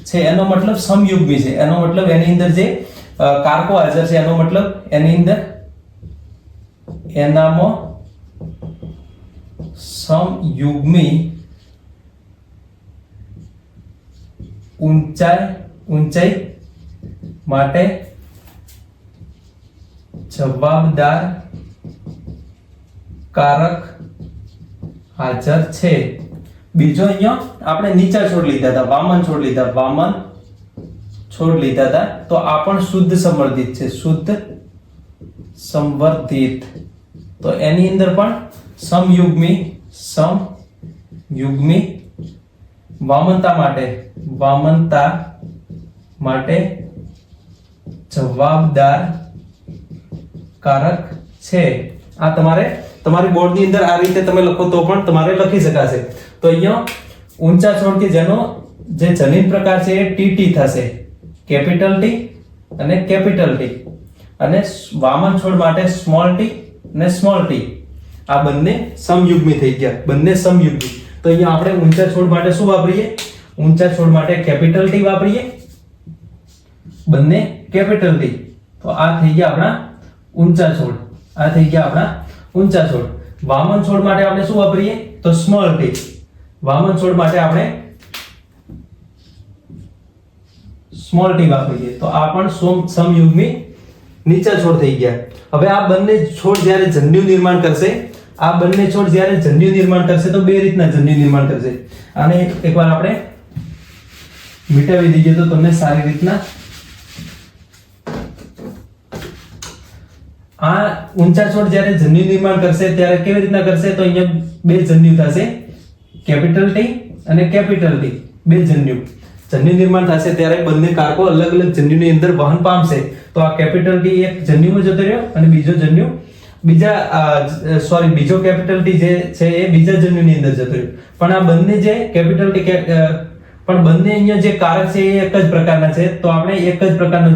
છે, એનો મતલબ સમયુગ્મી છે. એનો મતલબ એની અંદર જે કારકો હાજર છે, એનો મતલબ એની અંદર એનામાં સમયુગ્મી ઊંચાઈ માટે જવાબદાર કારક હાજર છે. બીજો અહીંયા આપણે નીચા છોડ લીધા હતા, વામન છોડ લીધા હતા, તો આ પણ શુદ્ધ સંવર્ધિત. તો એની અંદર પણ સમયુગ્મી વામનતા માટે જવાબદાર કારક છે. આ તમારી બોર્ડની અંદર આ રીતે તમે લખો તો પણ તમારે લખી શકાશે. તો અહીંયા ઊંચા છોડ કે જેનો જે જનીન પ્રકાર છે એ ટીટી થશે, કેપિટલ ટી અને કેપિટલ ટી. અને વામન છોડ માટે સ્મોલ ટી અને સ્મોલ ટી. આ બંને સમયુગ્મી થઈ ગયા, બંને સમયુગ્મી. તો અહીંયા આપણે ઊંચા છોડ માટે શું વાપરીએ? ઊંચા છોડ માટે કેપિટલ ટી વાપરીએ, બંને કેપિટલ ટી. તો આ થઈ ગયા આપણા ઊંચા છોડ. આ થઈ ગયા આપણા ઊંચા છોડ. વામન છોડ માટે આપણે શું વાપરીએ? તો સ્મોલ ટી. વામન છોડ માટે આપણે સ્મોલ ટી વાપરીએ. તો આ પણ સમયુગ્મી નીચા છોડ થઈ ગયા. હવે આ બંને છોડ જ્યારે જન્યુ નિર્માણ કરશે, આ બંને છોડ જ્યારે જન્યુ નિર્માણ કરશે તો બે રીતના જન્યુ નિર્માણ કરશે. આને એકવાર આપણે મિટાવી દઈએ તો તમને સારી રીતના આ ઊંચા છોડ જ્યારે જન્યુ નિર્માણ કરશે ત્યારે કેવી રીતના કરશે? તો અહીંયા બે જન્યુ થશે, કેપિટલ ટી અને કેપિટલ ટી. બે જન્યુ નિર્માણ થશે ત્યારે બંને કારકો અલગ અલગ જન્યુની અંદર વહન પામશે. તો આ કેપિટલ ટી એક જન્યુમાં જતો રહ્યો અને બીજો કેપિટલ ટી જે છે એ બીજા જન્યુની અંદર જતો રહ્યો. પણ આ બંને જે કેપિટલ ટી પણ બંને અહીંયા જે કારક છે એ એક જ પ્રકારના છે. તો આપણે એક જ પ્રકારનો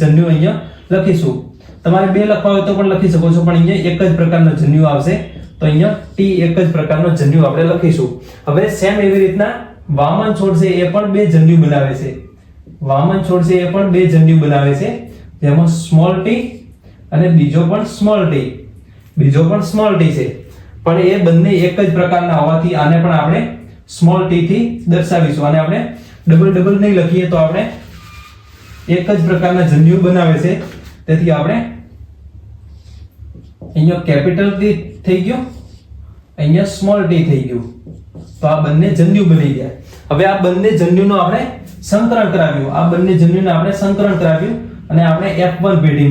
જન્યુ અહીંયા લખીશું. તમારે બે લખવા હોય તો પણ લખી શકો છો, પણ અહીંયા એક જ પ્રકારનો જન્યુ આવશે. તો અહીંયા ટી એક જ પ્રકારનો જન્યુ આપણે લખીશું. હવે સેમ એવી રીતના વામન છોડ છે એ પણ બે જન્યુ બનાવે છે. વામન છોડ છે એ પણ બે જન્યુ બનાવે છે, જેમાં સ્મોલ ટી અને બીજો પણ સ્મોલ ટી છે. પણ એ બંને એક જ પ્રકારના હોવાથી આને પણ આપણે સ્મોલ ટી થી દર્શાવીશું. અને આપણે ડબલ નહીં લખીએ તો આપણે એક જ પ્રકારના જન્યુ બનાવે છે. તેથી આપણે અહીંયા કેપિટલ ટી થઈ ગયું, અહીંયા સ્મોલ ટી થઈ ગયું. તો આ બંને જન્યુ બની ગયા. હવે આ બંને જન્યુનો આપણે સંકરણ કરાવ્યું. અને આપણે F1 પેઢી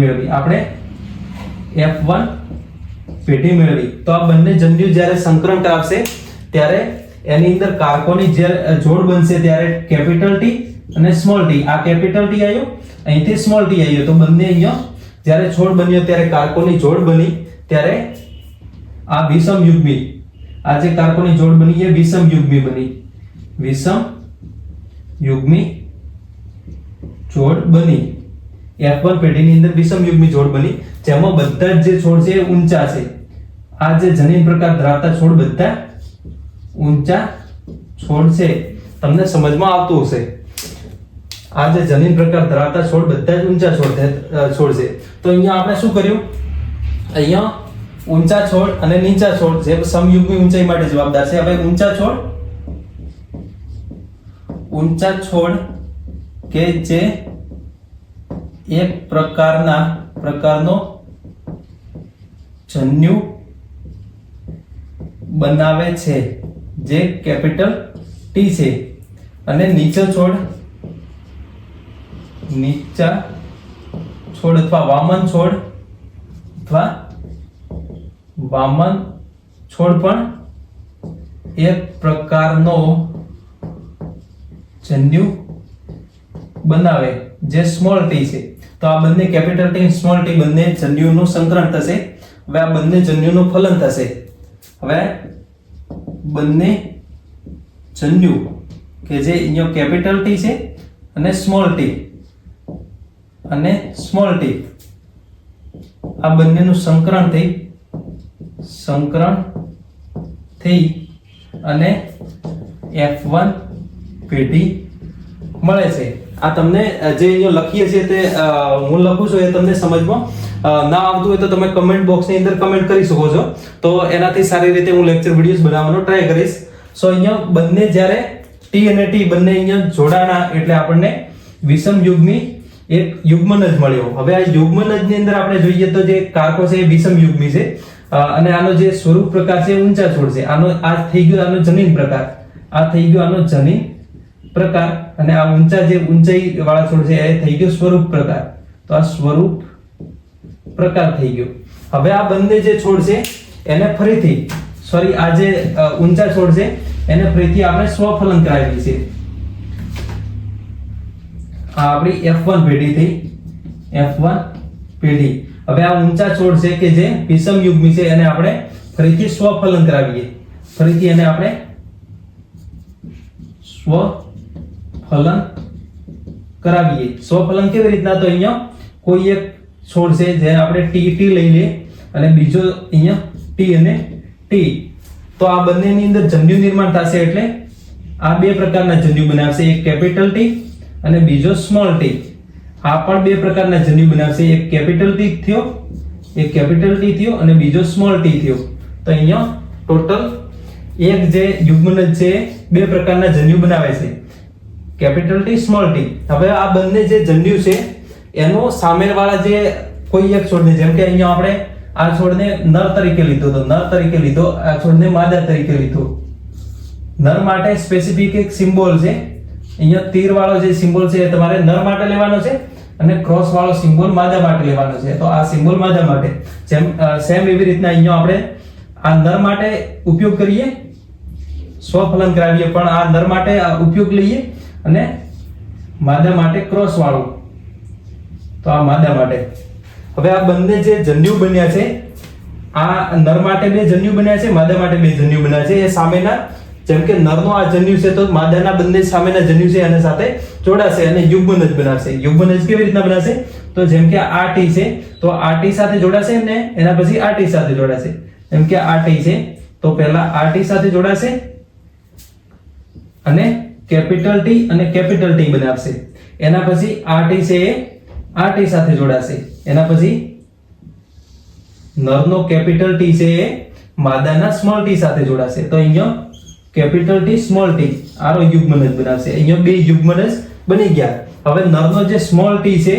મેળવી. તો આ બંને જન્યુ જ્યારે સંકરણ કરાવશે ત્યારે એની અંદર કારકોની જે જોડ બનશે ત્યારે કેપિટલ ટી અને સ્મોલ ટી. આ કેપિટલ ટી આવ્યો, અહીંથી સ્મોલ ટી આવ્યો. તો બંને અહીંયા જ્યારે છોડ બન્યો ત્યારે કારકોની જોડ બની ત્યારે આ વિષમયુગ્મી, આ જે કારકોની જોડ બની એ વિષમયુગ્મી બની. વિષમયુગ્મી જોડ બની. F1 પેઢીની અંદર વિષમયુગ્મી જોડ બની, જેમાં બધા જ જે છોડ છે એ ઊંચા છે. આ જે જનીન પ્રકાર ધરાવતા છોડ બધા ઊંચા છોડ છે. તમને સમજમાં આવતું હશે. આ જે જનીન પ્રકાર ધરાવતા છોડ બધા જ ઊંચા છોડ છે. તો અહીંયા આપણે શું કર્યું? અહીંયા ઊંચા છોડ અને નીચા છોડ જે સમયુગ્મી ઊંચાઈ માટે જવાબદાર છે. હવે ઊંચા છોડ કે જે એક પ્રકારનો જન્યુ બનાવે છે જે કેપિટલ ટી છે. અને નીચા છોડ અથવા વામન છોડ પણ એક પ્રકારનો જન્યુ બનાવે જે સ્મોલ ટી છે. તો આ બંને કેપિટલ ટી સ્મોલ ટી બંને જન્યુનું સંકરણ થશે. હવે આ બંને જન્યુનું ફલન થશે. હવે બંને જન્યુ કે જે અહીંયા કેપિટલ ટી છે અને સ્મોલ ટી આ બંનેનું સંકરણ થઈ અને F1 પેઢી મળે છે. આ તમને જે અહીંયા લખીએ છીએ તે હું લખું છું એ તમને સમજમાં ના આવતું હોય તો તમે કમેન્ટ બોક્સની અંદર કમેન્ટ કરી શકો છો. તો એનાથી સારી રીતે હું લેક્ચર વિડીયોઝ બનાવવાનો ટ્રાય કરીશ. સો અહીંયા બંને જ્યારે ટી અને ટી બંને અહીંયા જોડાણા એટલે આપણને વિષમયુગ્મી એક યુગ્મનજ મળ્યો. હવે આ યુગ્મનજની અંદર આપણે જોઈએ તો જે કારકો છે એ વિષમયુગ્મી છે અને આનો જે સ્વરૂપ પ્રકાર છે ઊંચા છોડ છે. આ થઈ ગયો આનો જનીન પ્રકાર, પ્રકાર અને આ ઊંચાઈ વાળા છોડ છે એ થઈ ગયો સ્વરૂપ પ્રકાર. તો આ સ્વરૂપ પ્રકાર થઈ ગયો. હવે આ બંને જે છોડ છે એને ફરીથી આ જે ઊંચા છોડ છે એને ફરીથી આપણે સ્વફલન કરાવી છે. આ આપણી F1 પેઢી થઈ. હવે આ ઊંચા છોડ છે કે જે વિષમયુગ્મી છે એને આપણે ફરીથી સ્વફલન કરાવીએ. ફરીથી એને આપણે સ્વફલન કરાવીએ. સ્વફલન કેવી રીતના? તો અહીંયા કોઈ એક છોડ છે જે આપણે ટી લઈ લઈએ અને બીજો અહીંયા ટી અને ટી. તો આ બંનેની અંદર જન્યુ નિર્માણ થશે એટલે આ બે પ્રકારના જન્યુ બનાવશે, એક કેપિટલ ટી અને બીજો સ્મોલ ટી. આ પણ બે પ્રકારના જન્યુ બનાવશે, એક કેપિટલ ટી થયો, એક કેપિટલ ટી થયો અને બીજો સ્મોલ ટી થયો. તો અહીંયા ટોટલ એક જે યુગ્મનજ છે બે પ્રકારના જન્યુ બનાવે છે, કેપિટલ ટી, સ્મોલ ટી. હવે આ બંને જે જન્યુ છે એનો સામેવાળા જે કોઈ એક છોડને, જેમ કે અહીંયા આપણે આ છોડને નર તરીકે લીધો તો નર તરીકે લીધો, આ છોડને માદા તરીકે લીધો. નર માટે સ્પેસિફિક એક સિમ્બોલ છે, અહીંયા તીર વાળો જે સિમ્બોલ છે એ તમારે નર માટે લેવાનો છે અને ક્રોસ વાળો સિમ્બોલ માદા માટે લેવાનો છે. તો આ સિમ્બોલ માદા માટે, સેમ એવી રીતના અહીંયા આપણે આ નર માટે ઉપયોગ કરીએ, સ્વફલન કરાવીએ, પણ આ નર માટે આ ઉપયોગ લઈએ અને માદા માટે ક્રોસ વાળું, તો આ માદા માટે. હવે આ બંને જે જન્યુ બન્યા છે, આ નર માટે બે જન્યુ બન્યા છે, માદા માટે બે જન્યુ બન્યા છે. એ સામેના, જેમ કે નરનો આ જન્યુ છે તો માદાના બંને સામેના જન્યુ છે એના સાથે જોડાશે અને યુગ્મનજ બનાવશે. યુગ્મનજ કેવી રીતના બનાવશે? તો જેમ કે આ ટી છે તો આ ટી સાથે જોડાશે ને એના પછી આ ટી સાથે જોડાશે. જેમ કે આ ટી છે તો પહેલા આ ટી સાથે જોડાશે અને કેપિટલ ટી અને કેપિટલ ટી બનાવશે. એના પછી આ ટી છે એ આ ટી સાથે જોડાશે. એના પછી નરનો કેપિટલ ટી છે એ માદાના સ્મોલ ટી સાથે જોડાશે. તો અહીંયા કેપિટલ ટી, સ્મોલ ટી આરો યુગ્મનજ બનાવશે. અહીંયા બે યુગ્મનજ બની ગયા. હવે નરનો જે સ્મોલ ટી છે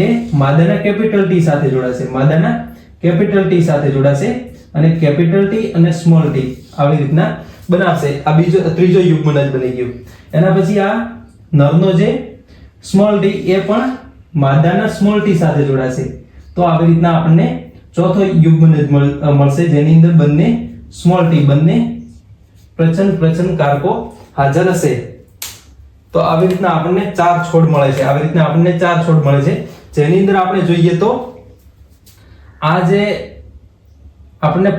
એ માદાના કેપિટલ ટી સાથે જોડાશે, માદાના કેપિટલ ટી સાથે જોડાશે અને કેપિટલ ટી અને સ્મોલ ટી આવી રીતના બનાવશે. આ ત્રીજો યુગ્મનજ બની ગયો. એના પછી આ નરનો જે સ્મોલ ટી એ પણ માદાના સ્મોલ ટી સાથે જોડાશે. તો આવી રીતના આપણને ચોથો યુગ્મનજ મળશે જેની અંદર બંને સ્મોલ ટી, બંને પ્રચન કારકો હાજર હશે. તો આવી રીતના આપણને ચાર છોડ મળે છે. આવી રીતના આપણને ચાર છોડ મળે છે જેની અંદર આપણે જોઈએ તો આ જે આપણને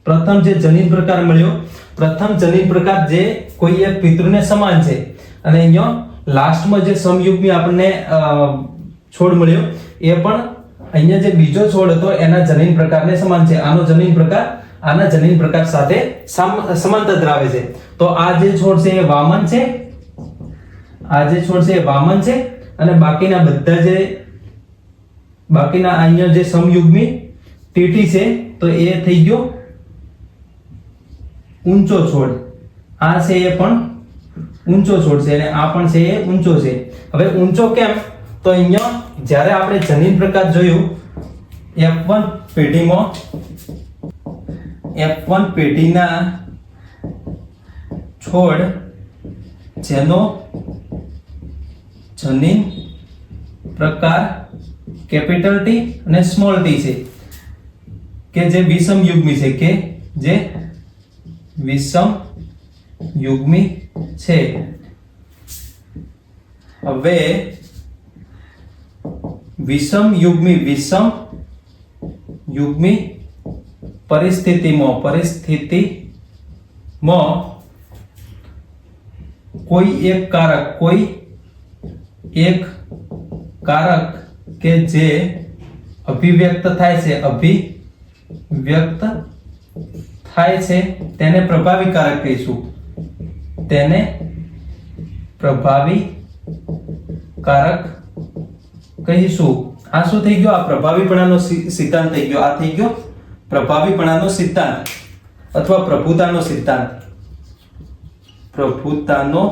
પ્રથમ જે જનીન પ્રકાર મળ્યો, પ્રથમ જનીન પ્રકાર જે કોઈ એક પિતૃને સમાન છે અને અહીંયા લાસ્ટમાં જે સમયુગ્મી આપણને છોડ મળ્યો એ પણ અહીંયા જે બીજો છોડ હતો એના જનીન પ્રકારને સમાન છે. આનો જનીન પ્રકાર આના જનીન પ્રકાર સાથે સમાનતા ધરાવે છે. તો આ જે છોડ છે એ વામન છે, આ જે છોડ છે એ વામન છે અને બાકીના બધા જે અહીંયા જે સમયુગ્મી ટીટી છે તો એ થઈ ગયો ઊંચો છોડ. આ છે એ પણ ઊંચો છોડ છે અને આ પણ છે એ ઊંચો છે. હવે ઊંચો કેમ? તો અહીંયા જ્યારે આપણે જનીન પ્રકાર જોયું F1 પેઢીમાં, F1 પેઢીના છોડ જેનો જનીન પ્રકાર કેપિટલ ટી અને સ્મોલ ટી છે કે જે વિષમયુગ્મી છે, કે જે વિષમયુગ્મી છે. હવે વિષમયુગ્મી પરિસ્થિતિમાં કોઈ એક કારક કે જે અભિવ્યક્ત થાય છે તેને પ્રભાવી કારક કહીશું. તેને પ્રભાવી કારક કહીશું. આ શું થઈ ગયો? આ પ્રભાવીપણાનો સિદ્ધાંત થઈ ગયો. આ થઈ ગયો પ્રભાવીપણાનો સિદ્ધાંત અથવા પ્રભુતાનો સિદ્ધાંત. પ્રભુતાનો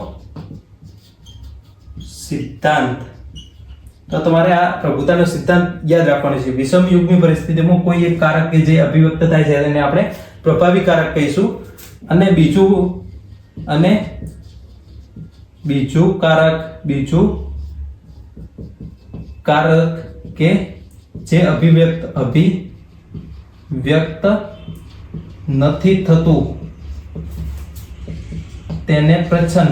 સિદ્ધાંત. તો તમારે આ પ્રભુતાનો સિદ્ધાંત યાદ રાખવાનો છે. વિષમયુગ્મી પરિસ્થિતિમાં કોઈ એક કારક કે જે અભિવ્યક્ત થાય છે એને આપણે પ્રભાવી કારક કહીશું અને બીજું કારક કે જે અભિવ્યક્ત નથી થતું તેને પ્રચ્છન્ન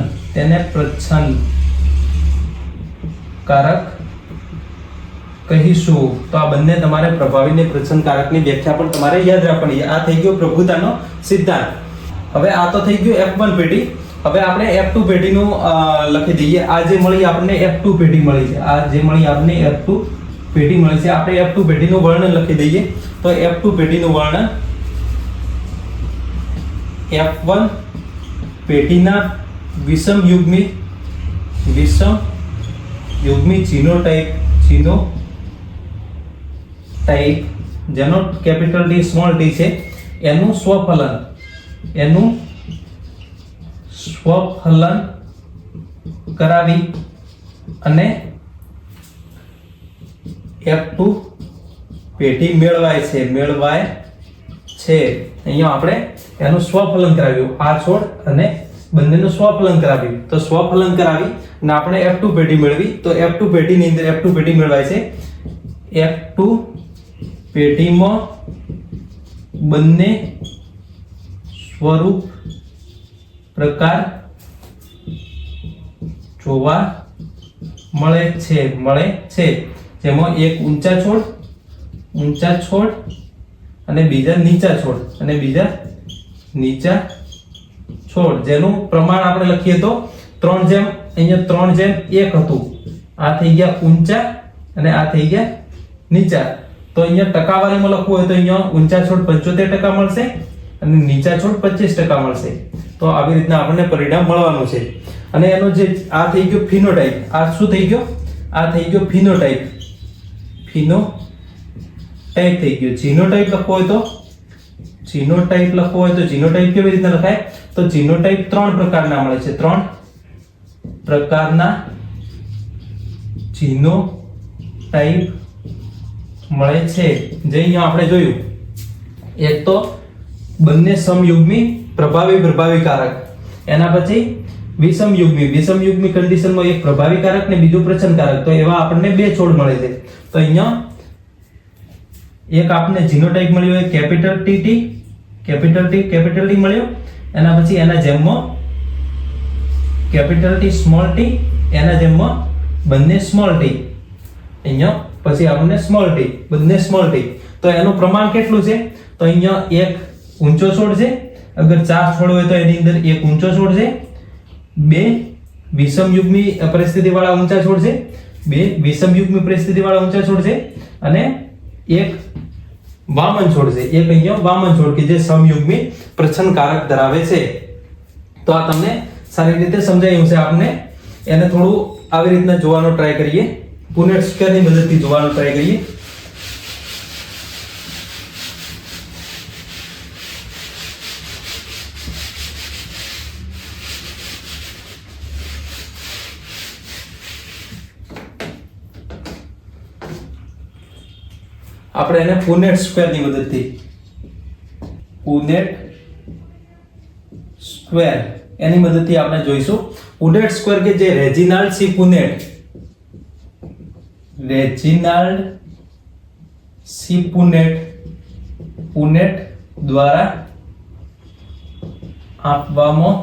કારક કહીશું. તો આ બંને તમારે પ્રભાવી ને પ્રચનકારકની વ્યાખ્યા પણ તમારે યાદ રાખવાની. આ થઈ ગયો પ્રભુતાનો સિદ્ધાંત. હવે આ તો થઈ ગયું F1 પેઢી. હવે આપણે F2 પેઢીનું લખી દઈએ. આ જે મળી આપણને F2 પેઢી મળી છે. આ જે મળી આપણને F2 પેઢી મળી છે. આપણે F2 પેઢીનું વર્ણન લખી દઈએ. તો F2 પેઢીનું વર્ણન F1 પેઢીના વિષમ યુગ્મી જીનોટાઇપ જેનો કેપિટલ T સ્મોલ t છે એનું સ્વફલન કરાવી અને F2 પેઢી મેળવાય છે. અહીંયા આપણે એનું સ્વફલન કરાવ્યું. આ છોડ અને બંનેનું સ્વફલન કરાવ્યું. તો સ્વફલન કરાવી અને આપણે F2 પેઢી મેળવી. તો F2 પેઢીની અંદર F2 પેઢી મેળવાય છે. F2 પેઢીમાં બંને સ્વરૂપ પ્રકાર જોવા મળે છે. જેમાં એક ઊંચા છોડ અને બીજા નીચા છોડ જેનું પ્રમાણ આપણે લખીએ તો 3:1 હતું. આ થઈ ગયા ઊંચા અને આ થઈ ગયા નીચા. તો અહીંયા ટકાવારીમાં લખવું હોય તો અહીંયા ઊંચા છોડ 75% મળશે અને નીચા છોડ 25% મળશે. તો આવી રીતના આપણને પરિણામ મળવાનું છે. અને એનો જે આ થઈ ગયો ફિનોટાઇપ. આ શું થઈ ગયો? આ થઈ ગયો ફિનોટાઇપ થઈ ગયો. જીનોટાઇપ લખવો હોય તો જીનોટાઇપ કેવી રીતે લખાય? તો જીનોટાઇપ 3 પ્રકારના મળે છે. 3 પ્રકારના જીનોટાઇપ મળે છે. જે અહીંયા આપણે જોયું. એક તો બંને સમયુગ્મી પ્રભાવી કારક. એના પછી વિષમ યુગ્મી કન્ડિશનમાં એક પ્રભાવી કારક ને બીજું પ્રચનકારક. તો એવા આપણને 2 છોડ મળે છે. તો અહીંયા એક આપણને જીનોટાઇપ મળ્યો એ કેપિટલ T મળ્યો. એના પછી એના જેમમાં કેપિટલ T સ્મોલ t, એના જેમમાં બંને સ્મોલ t. અહીંયા પછી આપણને સ્મોલ t, બંને સ્મોલ t. તો એનું પ્રમાણ કેટલું છે? તો અહીંયા એક ઊંચો છોડ છે. અગર 4 છોડ હોય તો એની અંદર એક ઊંચો છોડ છે, 2 વિષમયુગ્મી પરિસ્થિતિવાળા ઊંચા છોડ છે, 2 વિષમયુગ્મી પરિસ્થિતિવાળા ઊંચા છોડ છે અને એક વામન છોડ છે. એક અહીંયા વામન છોડ કે જે સમયુગ્મી પ્રચ્છન્નકારક ધરાવે છે. તો આ તમને સારી રીતે સમજાયું છે. આપણે એને થોડું આવી રીતના જોવાનો ટ્રાય કરીએ. પુનેટ સ્ક્વેરની મદદથી જોવાનો ટ્રાય કરીએ. આપણે એને પુનેટ સ્ક્વેરની મદદથી એની મદદથી આપણે જોઈશું. પુનેટ સ્ક્વેર કે જે રેજિનાલ્ડ સી પુનેટ દ્વારા આપવામાં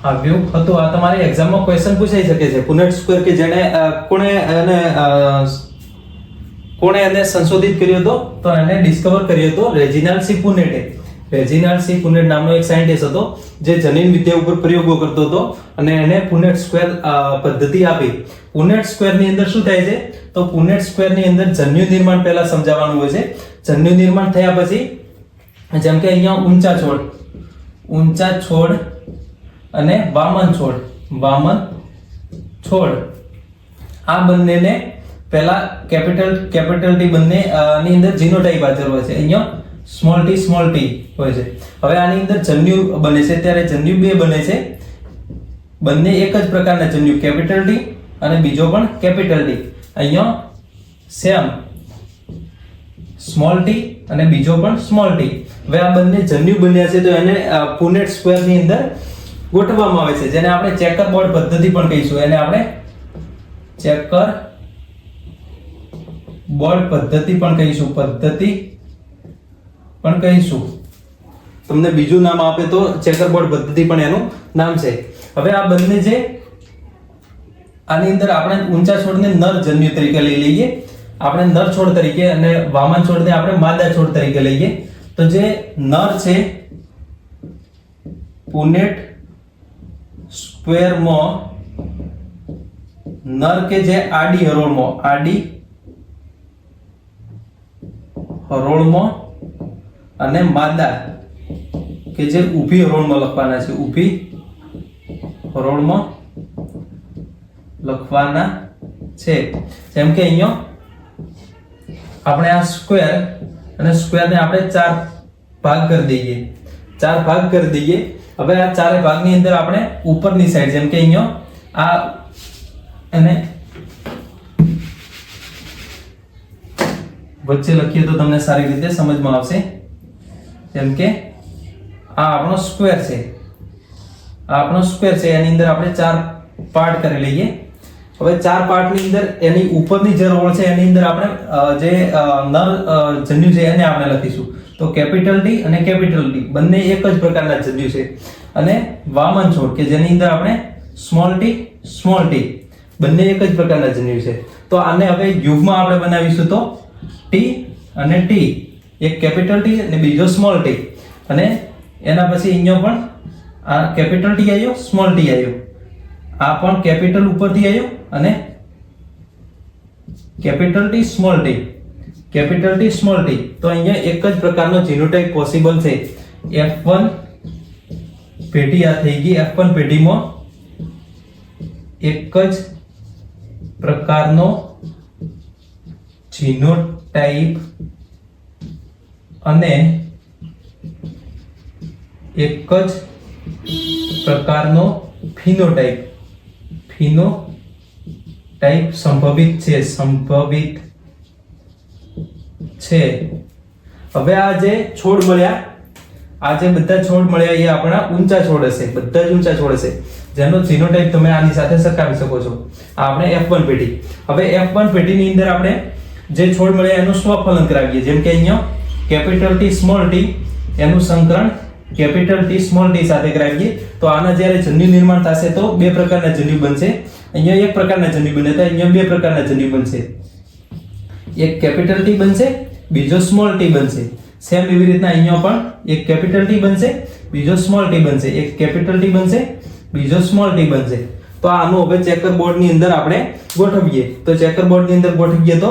આવ્યું હતું. આ તમારી એક્ઝામમાં ક્વેશ્ચન પૂછાઈ શકે છે. પુનેટ સ્ક્વેર કે જેને કોણે એને સંશોધિત કર્યો હતો? તો એને ડિસ્કવર કર્યો હતો રેજિનાલ્ડ સી પુનેટે. રેજિનાલ્ડ સી પુનેટ નામનો એક સાયન્ટિસ્ટ હતો જે જનીન વિદ્યા ઉપર પ્રયોગો કરતો હતો અને એને પુનેટ સ્ક્વેર પદ્ધતિ આપી. પુનેટ સ્ક્વેરની અંદર શું થાય છે? તો પુનેટ સ્ક્વેરની અંદર જન્યુ નિર્માણ પહેલા સમજાવવાનું હોય છે. જન્યુ નિર્માણ થયા પછી જેમ કે અહીંયા ઊંચા છોડ અને વામન છોડ આ બંનેને પહેલા કેપિટલ T બંને ની અંદર જીનોટાઇપ હાજર હોય છે. અહીંયા સ્મોલ t હોય છે. હવે આની અંદર જન્યુ બને છે. ત્યારે જન્યુ 2 બને છે. બંને એક જ પ્રકારના જન્યુ કેપિટલ T અને બીજો પણ કેપિટલ T. અહીંયા સેમ સ્મોલ t અને બીજો પણ સ્મોલ t. હવે આ બંને જન્યુ બન્યા છે તો એને પુનેટ સ્ક્વેરની અંદર ગોઠવવામાં આવે છે, જેને આપણે ચેકર બોર્ડ પદ્ધતિ પણ કહીશું. એને આપણે ચેકર બોર્ડ પદ્ધતિ પણ કહીશું. તમને બીજું નામ આપે તો ચેકર બોર્ડ પદ્ધતિ પણ એનું નામ છે. હવે આ બંને જે આની અંદર આપણે ઊંચા છોડને નર જન્યુ તરીકે લઈ લઈએ, આપણે નર છોડ તરીકે, અને વામન છોડને આપણે માદા છોડ તરીકે લઈએ. તો જે નર છે પુનેટ સ્ક્વેરમાં નર કે જે આડી હરોળમાં અને માદા કે જે ઊભી હરોળમાં લખવાના છે, ઊભી હરોળમાં લખવાના છે. જેમ કે અહીંયા આપણે આ સ્ક્વેર અને સ્ક્વેરને આપણે 4 ભાગ કરી દઈએ. હવે આ ચારે ભાગની અંદર આપણે ઉપરની સાઈડ, જેમ કે અહીંયા આ અને વચ્ચે લખીએ તો તમને સારી રીતે સમજમાં આવશે. જેમ કે આ આપણો સ્ક્વેર છે, એની અંદર આપણે 4 પાર્ટ કરી લઈએ. હવે 4 પાર્ટની અંદર એની ઉપરની જે રોળ છે એની અંદર આપણે જે નર જન્યુ છે એને આપણે લખીશું. તો કેપિટલ ડી અને કેપિટલ ડી બંને એક જ પ્રકારના જન્યુ છે. અને વામન છોડ કે જેની અંદર આપણે સ્મોલ ટી બંને એક જ પ્રકારના જન્યુ છે. તો આને હવે યુગમાં આપણે બનાવીશું તો ટી અને ટી, એક કેપિટલ ટી અને બીજો સ્મોલ ટી. અને એના પછી અહીંયા પણ આ કેપિટલ ટી આવ્યો, સ્મોલ ટી આવ્યો, આ પણ કેપિટલ ઉપરથી આવ્યો અને કેપિટલ ટી સ્મોલ ટી. તો અહીંયા એક જ પ્રકારનો જીનોટાઇપ પોસિબલ છે. F1 પેઢી આ થઈ ગઈ. F1 પેઢીમાં એક જ પ્રકારનો જીનોટાઇપ અને એક જ પ્રકારનો ફિનોટાઇપ સંભવિત છે. હવે આ જે છોડ મળ્યા, બધા છોડ મળ્યા એ આપણા ઊંચા છોડ હશે, બધા જ ઊંચા છોડ હશે, જેનો જીનોટાઇપ તમે આની સાથે સરખાવી શકો છો. આ આપણે F1 પેઢી. હવે F1 પેઢીની અંદર આપણે જે છોડ મળ્યા એનું સ્વફલન કરાવીએ. જેમ કે અહીંયા કેપિટલ ટી સ્મોલ ટી એનું સંકરણ કેપિટલ ટી સ્મોલ ટી સાથે કરાવીએ. તો આના જ્યારે જન્યુ નિર્માણ થશે તો 2 પ્રકારના જન્યુ બનશે. અહીંયા 1 પ્રકારના જન્યુ બને તો અહીંયા 2 પ્રકારના જન્યુ બનશે. એક કેપિટલ ટી બનશે, બીજો સ્મોલ ટી બનશે. સેમ એવી રીતના અહીંયા પણ એક કેપિટલ ટી બનશે, બીજો સ્મોલ ટી બનશે, એક કેપિટલ ટી બનશે, બીજો સ્મોલ ટી બનશે. તો આનું હવે ચેકર બોર્ડની અંદર આપણે ગોઠવીએ. તો ચેકર બોર્ડની અંદર ગોઠવીએ તો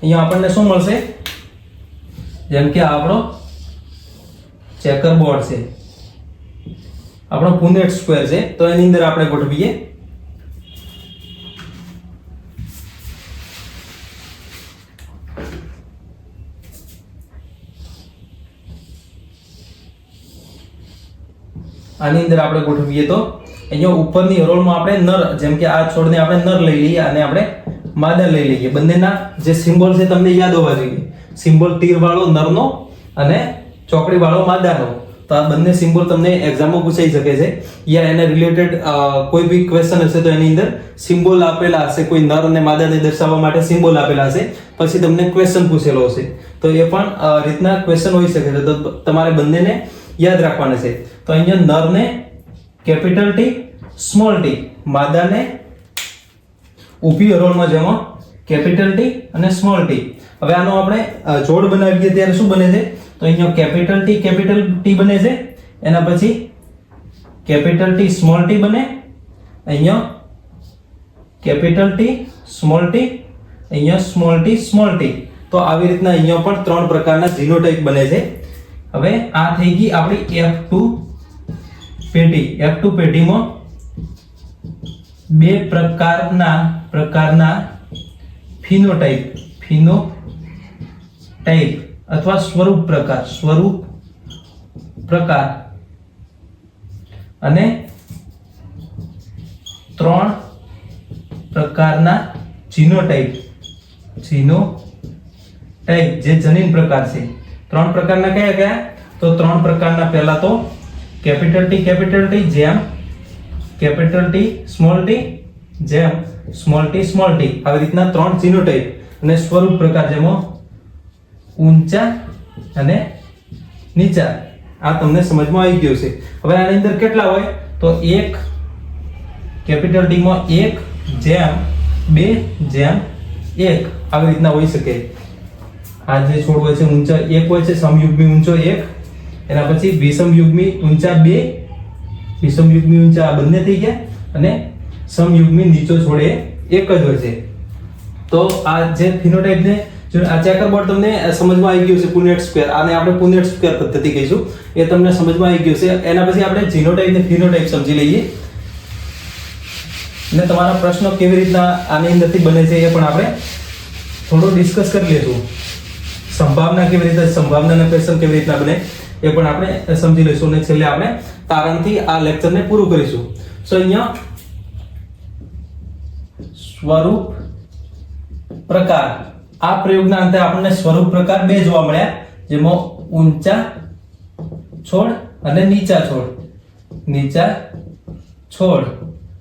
અહીંયા આપણને શું મળશે? જેમ કે આપણો ચેકર બોર્ડ છે, આપણો પુનેટ સ્ક્વેર છે, તો એની અંદર આપણે ગોઠવીએ. આની અંદર આપણે ગોઠવીએ તો અહીંયા ઉપરની હરોળમાં આપણે નર, જેમ કે આ છોડને આપણે નર લઈ લઈએ અને આપણે માદા લઈ લઈએ. બંનેના જે સિમ્બોલ છે તમને યાદ હોવા જોઈએ. સિમ્બોલ તીર વાળો નરનો અને ચોકડી વાળો માદાનો. તો આ બંને સિમ્બોલ તમને એક્ઝામમાં પૂછાઈ શકે છે, યા એને રિલેટેડ કોઈ બી ક્વેશ્ચન હશે તો એની અંદર સિમ્બોલ આપેલા હશે, કોઈ નર અને માદાને દર્શાવવા માટે સિમ્બોલ આપેલા હશે, પછી તમને ક્વેશ્ચન પૂછેલો હશે. તો એ પણ રીતના ક્વેશ્ચન હોઈ શકે છે. તો તમારે બંનેને યાદ રાખવાના છે. તો અહીંયા નરને કેપિટલ ટી સ્મોલ ટી, માદાને ઊભી હરોળમાં જેમાં કેપિટલ ટી અને સ્મોલ ટી. હવે આનો આપણે જોડ બનાવીએ ત્યારે શું બને છે? તો અહીંયા કેપિટલ ટી બને છે, એના પછી કેપિટલ ટી સ્મોલ ટી બને, અહીંયા કેપિટલ ટી સ્મોલ ટી, અહીંયા સ્મોલ ટી. તો આવી રીતના અહીંયા પણ 3 પ્રકારના જીનોટાઇપ બને છે. હવે આ થઈ ગઈ આપણી F2 પેઢી. F2 પેઢીમાં 2 પ્રકારના ફિનોટાઇપ અથવા સ્વરૂપ પ્રકાર અને 3 પ્રકારના જીનોટાઇપ જે જનીન પ્રકાર છે. 3 પ્રકારના કયા? તો 3 પ્રકારના પહેલા તો કેપિટલ ટી જેમ કેપિટલ ટી સ્મોલ ટી જેમ સ્મોલ ટી. આવી રીતના 3 જીનોટાઇપ અને સ્વરૂપ પ્રકાર જેમાં ઊંચા અને નીચા. આ તમને સમજમાં આવી ગયું છે. હવે આની અંદર કેટલા હોય? તો 1 કેપિટલ ટી માં 1 1 આવી રીતના હોઈ શકે. આ જે છોડ હોય છે ઊંચા 1 હોય છે, સમયુગ્મી ઊંચો 1, એના પછી વિષમયુગ્મી ઊંચા 2, વિષમયુગ્મી ઊંચા આ બંને થઈ ગયા, અને સમયુગ્મી નીચો છોડ એ 1 જ હોય છે. તો આ જે ફિનોટાઇપ ને જો આ ચેકરબોર્ડ તમને સમજમાં આવી ગયું છે, પુનેટ સ્ક્વેર, આને આપણે પુનેટ સ્ક્વેર પદ્ધતિ કહીશું, એ તમને સમજમાં આવી ગયું છે. એના પછી આપણે જીનોટાઇપ ને ફિનોટાઇપ સમજી લઈએ, ને તમારા પ્રશ્નો કેવી રીતના આની અંદરથી બને છે એ પણ આપણે થોડું ડિસ્કસ કરી લઈશું. સંભાવના કેવી રીતે, સંભાવનાના ક્વેશ્ચન કેવી રીતના બને એ પણ આપણે સમજી લઈશું, અને છેલ્લે આપણે તારણથી આ લેક્ચરને પૂરું કરીશું. સો અહીંયા સ્વરૂપ પ્રકાર, આ પ્રયોગના અંતે આપણને સ્વરૂપ પ્રકાર 2 જોવા મળ્યા, જેમાં ઊંચા છોડ અને નીચા છોડ.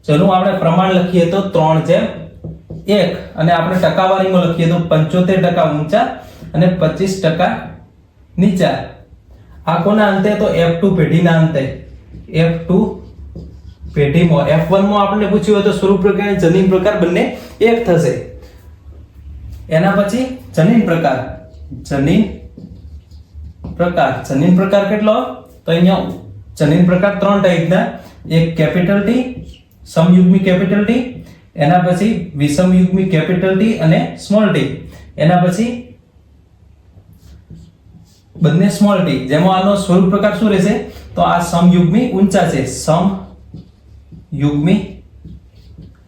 જેનું આપણે પ્રમાણ લખીએ તો 3:1, અને આપણે ટકાવારીમાં લખીએ તો 75% ઊંચા અને 25% નીચા. આ કોના અંતે? તો F2 પેઢીના અંતે. F2 પેઢીમાં F1 માં આપણને પૂછ્યું હોય તો સ્વરૂપ પ્રકાર અને જનીન પ્રકાર બંને 1 થશે. એના પછી જનીન પ્રકાર. જનીન પ્રકાર કેટલો? તો અહીંયા જનીન પ્રકાર 3 ટાઈપના, એક કેપિટલ T, સમયુગ્મી કેપિટલ T, એના પછી વિષમયુગ્મી કેપિટલ T અને સ્મોલ t, એના પછી બંને સ્મોલ t. જેમાં આનો સ્વરૂપ પ્રકાર શું રહેશે? તો આ સમયુગ્મી ઊંચા છે, સમયુગ્મી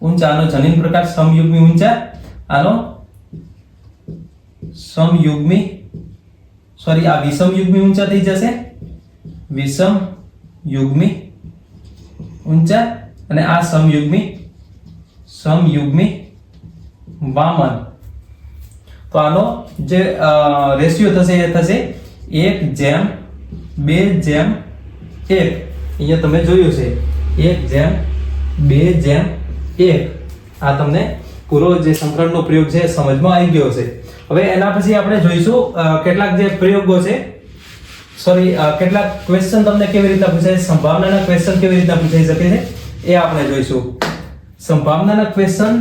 ઊંચા. આનો જનીન પ્રકાર સમયુગ્મી ઊંચા, આનો આ વિષમયુગ્મી ઊંચા થઈ જશે, વિષમયુગ્મી ઊંચા, અને આ સમયુગ્મી વામન. તો આનો જે રેશિયો થશે એ થશે 1:2:1. અહીંયા તમે જોયું છે 1:2:1. આ તમને પૂરો જે સંકલનનો પ્રયોગ છે સમજમાં આવી ગયો છે. હવે એના પછી આપણે જોઈશું કેટલાક જે પ્રયોગો છે, કેટલાક ક્વેશ્ચન તમને કેવી રીતના પૂછાય, સંભાવનાના ક્વેશ્ચન કેવી રીતના પૂછાઈ શકે છે એ આપણે જોઈશું. સંભાવનાના ક્વેશ્ચન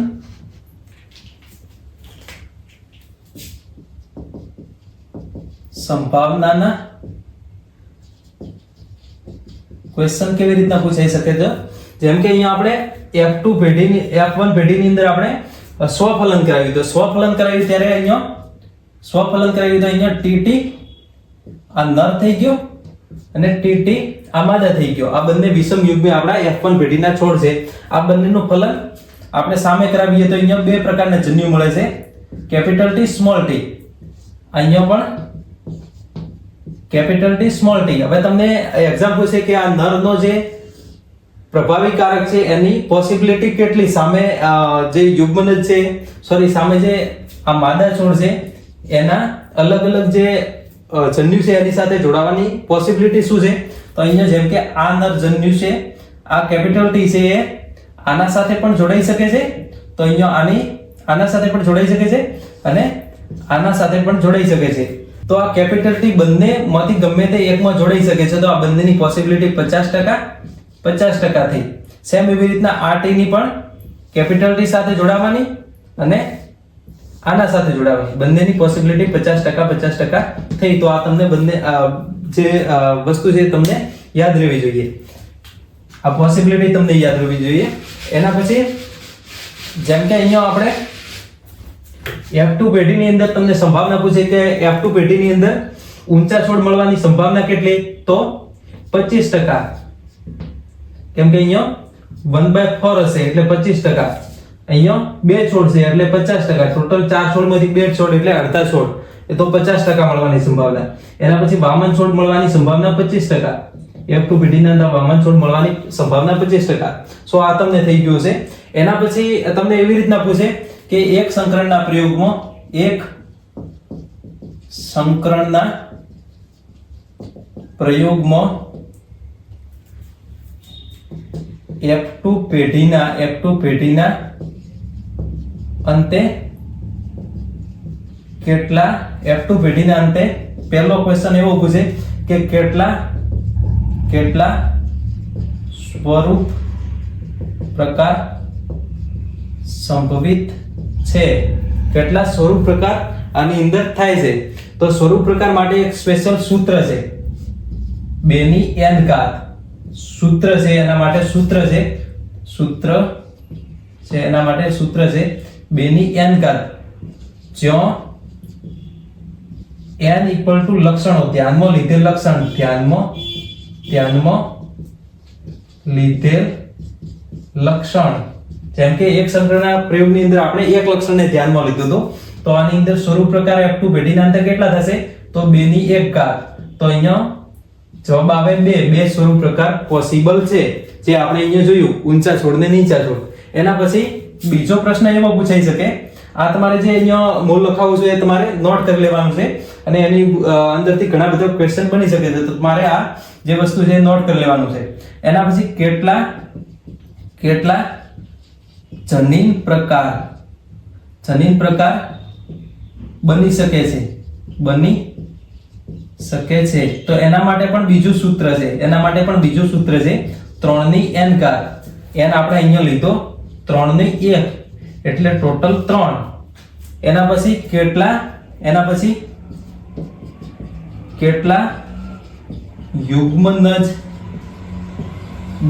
કેવી રીતના પૂછાઈ શકે છે? જેમ કે અહીંયા આપણે F1 પેઢીની અંદર આપણે સ્વફલન કરાવ્યું, તો સ્વફલન કરાવ્યું ત્યારે અહીંયા TT આ નર થઈ ગયો અને TT આ માદા થઈ ગયો. આ બંને વિષમયુગ્મી આપણા F1 પેઢીના છોડ છે. આ બંનેનું ફલન આપણે સામે કરાવીએ તો અહીંયા 2 પ્રકારના જન્યુ મળે છે, કેપિટલ T, સ્મોલ t. અહીંયા પણ કેપિટલ T, સ્મોલ t. હવે તમને એક્ઝામ્પલ છે કે આ નરનો જે પ્રભાવી કારક છે એની પોસિબિલિટી કેટલી, સામે જે યુગ્મન છે, સામે જે આ માદા છોડ છે એના અલગ અલગ જે જન્યુ છે એની સાથે જોડાવાની પોસિબિલિટી શું છે? તો અહીંયા જેમ કે આ નર જન્યુ છે, આ કેપિટલ T છે, એ આના સાથે પણ જોડાઈ શકે છે, તો અહીંયા આના સાથે પણ જોડાઈ શકે છે અને આના સાથે પણ જોડાઈ શકે છે. તો આ કેપિટલ T બંનેમાંથી ગમે તે એકમાં જોડાઈ શકે છે, તો આ બંનેની પોસિબિલિટી 50% થઈ. સેમ એવી રીતના આ T ની પણ કેપિટલ T સાથે જોડાવાની અને આના સાથે જોડાવાની, બંનેની પોસિબિલિટી 50% થઈ. તો આ તમને બંને જે વસ્તુ છે તમને યાદ રહેવી જોઈએ, આ પોસિબિલિટી તમને યાદ રહેવી જોઈએ. એના પછી જેમ કે અહીંયા આપણે F2 પેઢીની અંદર તમને સંભાવના પૂછે કે F2 પેઢીની અંદર ઊંચા છોડ મળવાની સંભાવના કેટલી? તો 25%. કેમ કે અહીંયા 1/4 હશે એટલે 25%. અહીંયા 2 છોડ છે એટલે 50%. ટોટલ 4 છોડમાંથી 2 છોડ એટલે અડધા છોડ, એ તો 50% મળવાની સંભાવના. એના પછી વામન છોડ મળવાની સંભાવના 25%. F2 પેઢીના અંદર વામન છોડ મળવાની સંભાવના 25%. સો આ તમને થઈ ગયું છે. એના પછી તમને એવી રીતના પૂછે કે એક સંકરણના પ્રયોગમાં F2 પેઢીના અંતે કેટલા F2 પેઢીના અંતે પહેલો ક્વેશ્ચન એવો પૂછે કે કેટલા સ્વરૂપ પ્રકાર સંભવિત છે. કેટલા સ્વરૂપ પ્રકાર આની અંદર થાય છે? તો સ્વરૂપ પ્રકાર માટે એક સ્પેશિયલ સૂત્ર છે, 2 ની n ઘાત સૂત્ર છે, એના માટે સૂત્ર છે એના માટે સૂત્ર છે 2 ની n ઘાત, જ્યાં n ઇક્વલ ટુ લક્ષણો, ધ્યાનમાં લીધેલ લક્ષણ, ધ્યાનમાં લીધેલ લક્ષણ. જેમ કે એક સંકળના પ્રયોગની અંદર આપણે એક લક્ષણને ધ્યાનમાં લીધું હતું, તો આની અંદર સ્વરૂપ પ્રકાર f2 પેઢીના અંતર કેટલા થશે? તો 2 ની 1 ઘાત. તો અહીંયા જવાબ આવે 2. બે સ્વરૂપ પ્રકાર પોસિબલ છે, જે આપણે અહીંયા જોયું, ઊંચા છોડ ને નીચા છોડ. એના પછી બીજો પ્રશ્ન એમાં પૂછાઈ શકે, આ તમારે જે અહીંયા મૂળ લખાવું છે એ તમારે નોટ કરી લેવાનું છે, અને એની અંદરથી ઘણા બધા ક્વેશ્ચન બની શકે છે, તો તમારે આ જે વસ્તુ છે નોટ કરી લેવાનું છે. એના પછી કેટલા જનીન પ્રકાર બની શકે છે, તો એના માટે પણ બીજું સૂત્ર છે, 3 ની n ઘાત. n આપણે અહીંયા લીધો 3 ની 1 એટલે ટોટલ 3. એના પછી કેટલા યુગ્મનજ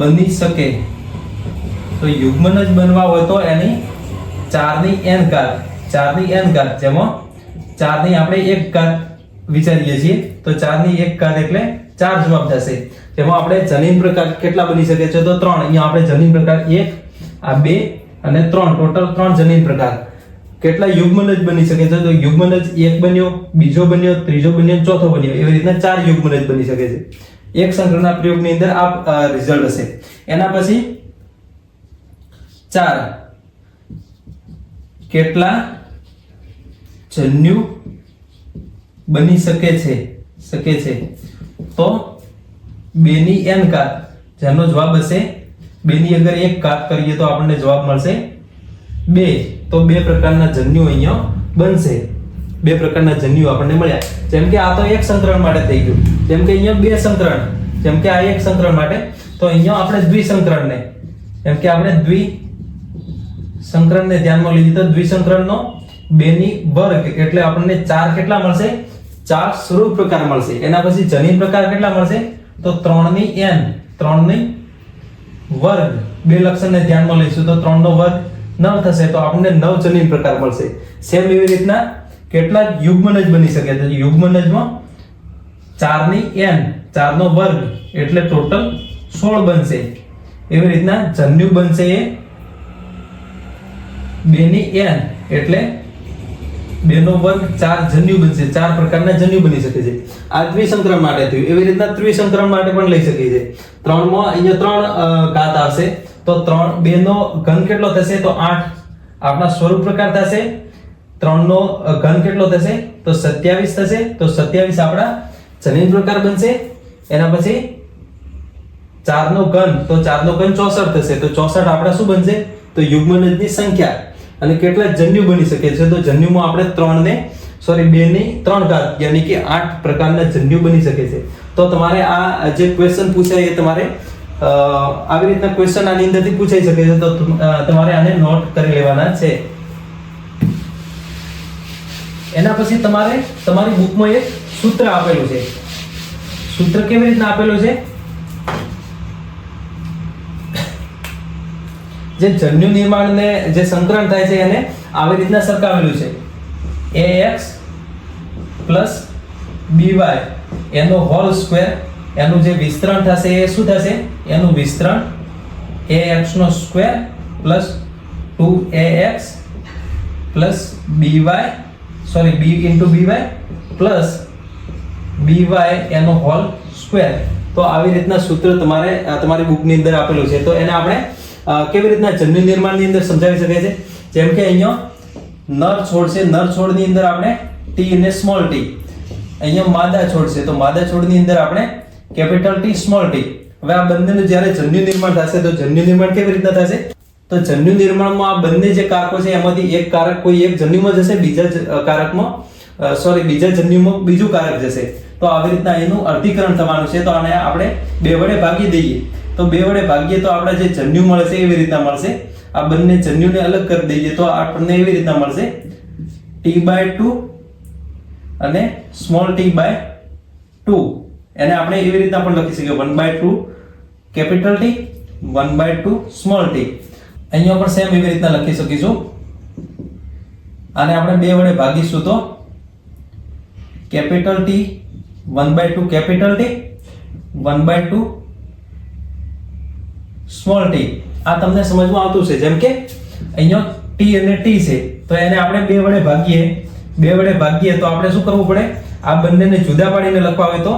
બની શકે? તો યુગ્મનજ બનવા હોય તો એની 4 ની n ઘાત, જેમાં 4 ની આપણે 1 ઘાત વિચારીએ છીએ, તો 4 ની 1 ઘાત એટલે 4 જવાબ થશે. જેમાં આપણે જનીન પ્રકાર કેટલા બની શકે છે? તો 3. અહીંયા આપણે જનીન પ્રકાર 1, આ 2 અને 3, ટોટલ 3 જનીન પ્રકાર. કેટલા યુગ્મનજ બની શકે છે? તો યુગ્મનજ 1 બન્યો, બીજો બન્યો, ત્રીજો બન્યો, ચોથો બન્યો, એવી રીતના 4 યુગ્મનજ બની શકે છે. એક સંકળના પ્રયોગની અંદર આ રિઝલ્ટ હશે. એના પછી 4 કેટલા જન્યુ બની શકે છે? તો 2 ની n ઘાત, જેનો જવાબ હશે 2 ની અગર 1 ઘાત કરીએ તો આપણને જવાબ મળશે 2. તો 2 પ્રકારના જન્યુ અહીંયા બનશે. 2 પ્રકારના જન્યુ આપણને મળ્યા. જેમ કે આ તો એક સંકરણ માટે થઈ ગયું, જેમ કે અહીંયા 2 સંકરણ, જેમ કે આ એક સંકરણ માટે, તો અહીંયા આપણે દ્વિસંકરણને, જેમ કે આપણે દ્વિસંકરણને ધ્યાનમાં લીધી, તો દ્વિસંકરણનો 2 ની વર્ગ એટલે આપણને 4 કેટલા મળશે? 4 સ્વરૂપ પ્રકાર મળશે. એના પછી જનીન પ્રકાર કેટલા મળશે? તો 3 ની n, 3 ની વર્ગ. બે લક્ષણને ધ્યાનમાં લઈશું તો 3 નો વર્ગ 9 થશે, તો આપણને 9 જનીન પ્રકાર મળશે. સેમ એવી રીતના કેટલા યુગ્મનજ બની શકે? તો યુગ્મનજમાં 4 ની n, 4 નો વર્ગ એટલે ટોટલ 16 બનશે. એવી રીતના જન્યુ બનશે એ 2 ની n એટલે 2 નો વર્ગ 4 જન્યુ બનશે. 4 પ્રકારના જન્યુ બની શકે છે. આ દ્વિસંકરણ માટે થયું. એવી રીતના ત્રિસંકરણ માટે પણ લઈ શકીએ છીએ. 3 માં અહીંયા 3 ઘાત આવશે, તો 2 નો ઘન કેટલો થશે? તો 8 આપણા સ્વરૂપ પ્રકાર થશે. 3 નો ઘન કેટલો થશે? તો 27 થશે. તો 27 આપણા જનીન પ્રકાર બનશે. એના પછી 4 નો ઘન, તો 4 નો ઘન 64 થશે. તો 64 આપણા શું બનશે? તો યુગ્મનજની સંખ્યા. અને કેટલા જન્યુ બની શકે છે? તો જન્યુમાં આપણે 2 ની 3 ઘાત યાની કે 8 પ્રકારના જન્યુ બની શકે છે. તો તમારે આ જે ક્વેશ્ચન પૂછાય એ તમારે આવી રીતના ક્વેશ્ચન આની અંદરથી પૂછાઈ શકે છે, તો તમારે આને નોટ કરી લેવાના છે. એના પછી તમારે તમારી બુકમાં એક સૂત્ર આપેલું છે. સૂત્ર કેવી રીતના આપેલું છે? જે જન્યુ નિર્માણને જે સંકરણ થાય છે એને આવી રીતના સરખાવેલું છે. ax + by એનો હોલ સ્ક્વેર, એનું જે વિસ્તરણ થશે એ શું થશે? એનું વિસ્તરણ ax no square + 2ax + by b into by + by એનો હોલ સ્ક્વેર. તો આવી રીતના સૂત્ર તમારે તમારી બુકની અંદર આપેલું છે. તો એને આપણે કેવી રીતના જન્યુ નિર્માણની અંદર સમજાવી શકાય છે? જેમ કે અહીંયા નર છોડ છે, નર છોડની અંદર આપણે t અને સ્મોલ t. અહીંયા માદા છોડ છે, તો માદા છોડની અંદર આપણે કેપિટલ T સ્મોલ t. હવે આ બંનેનું જ્યારે જન્યુ નિર્માણ થશે તો જન્યુ નિર્માણ કેવી રીતના થશે? તો જન્યુ નિર્માણમાં આ બંને જે કારકો છે એમાંથી એક કારક કોઈ એક જન્યુમાં જશે, બીજા કારકમાં બીજા જન્યુમાં બીજું કારક જશે. તો આવી રીતના એનું અર્ધીકરણ થવાનું છે. તો આને આપણે 2 વડે ભાગી દઈએ, તો 2 વડે ભાગીએ તો આપણે જે જન્યુ મળે છે એવી રીતના મળશે. આ બંને જન્યુને અલગ કરી દઈએ તો આપણને એવી રીતના મળશે t/2 અને સ્મોલ t/2. એને આપણે એવી રીતના પણ લખી શકીએ 1/2 કેપિટલ T 1/2 સ્મોલ t. અહીંયા પણ સેમ એવી રીતના લખી શકીશું. આને આપણે 2 વડે ભાગીશું તો capital T 1/2 capital T 1/2 small t. આ તમને સમજમાં આવતું છે. જેમ કે અહીંયા t અને t છે તો એને આપણે 2 વડે ભાગીએ તો આપણે શું કરવું પડે? આ બંનેને જુદા પાડીને લખવા હોય તો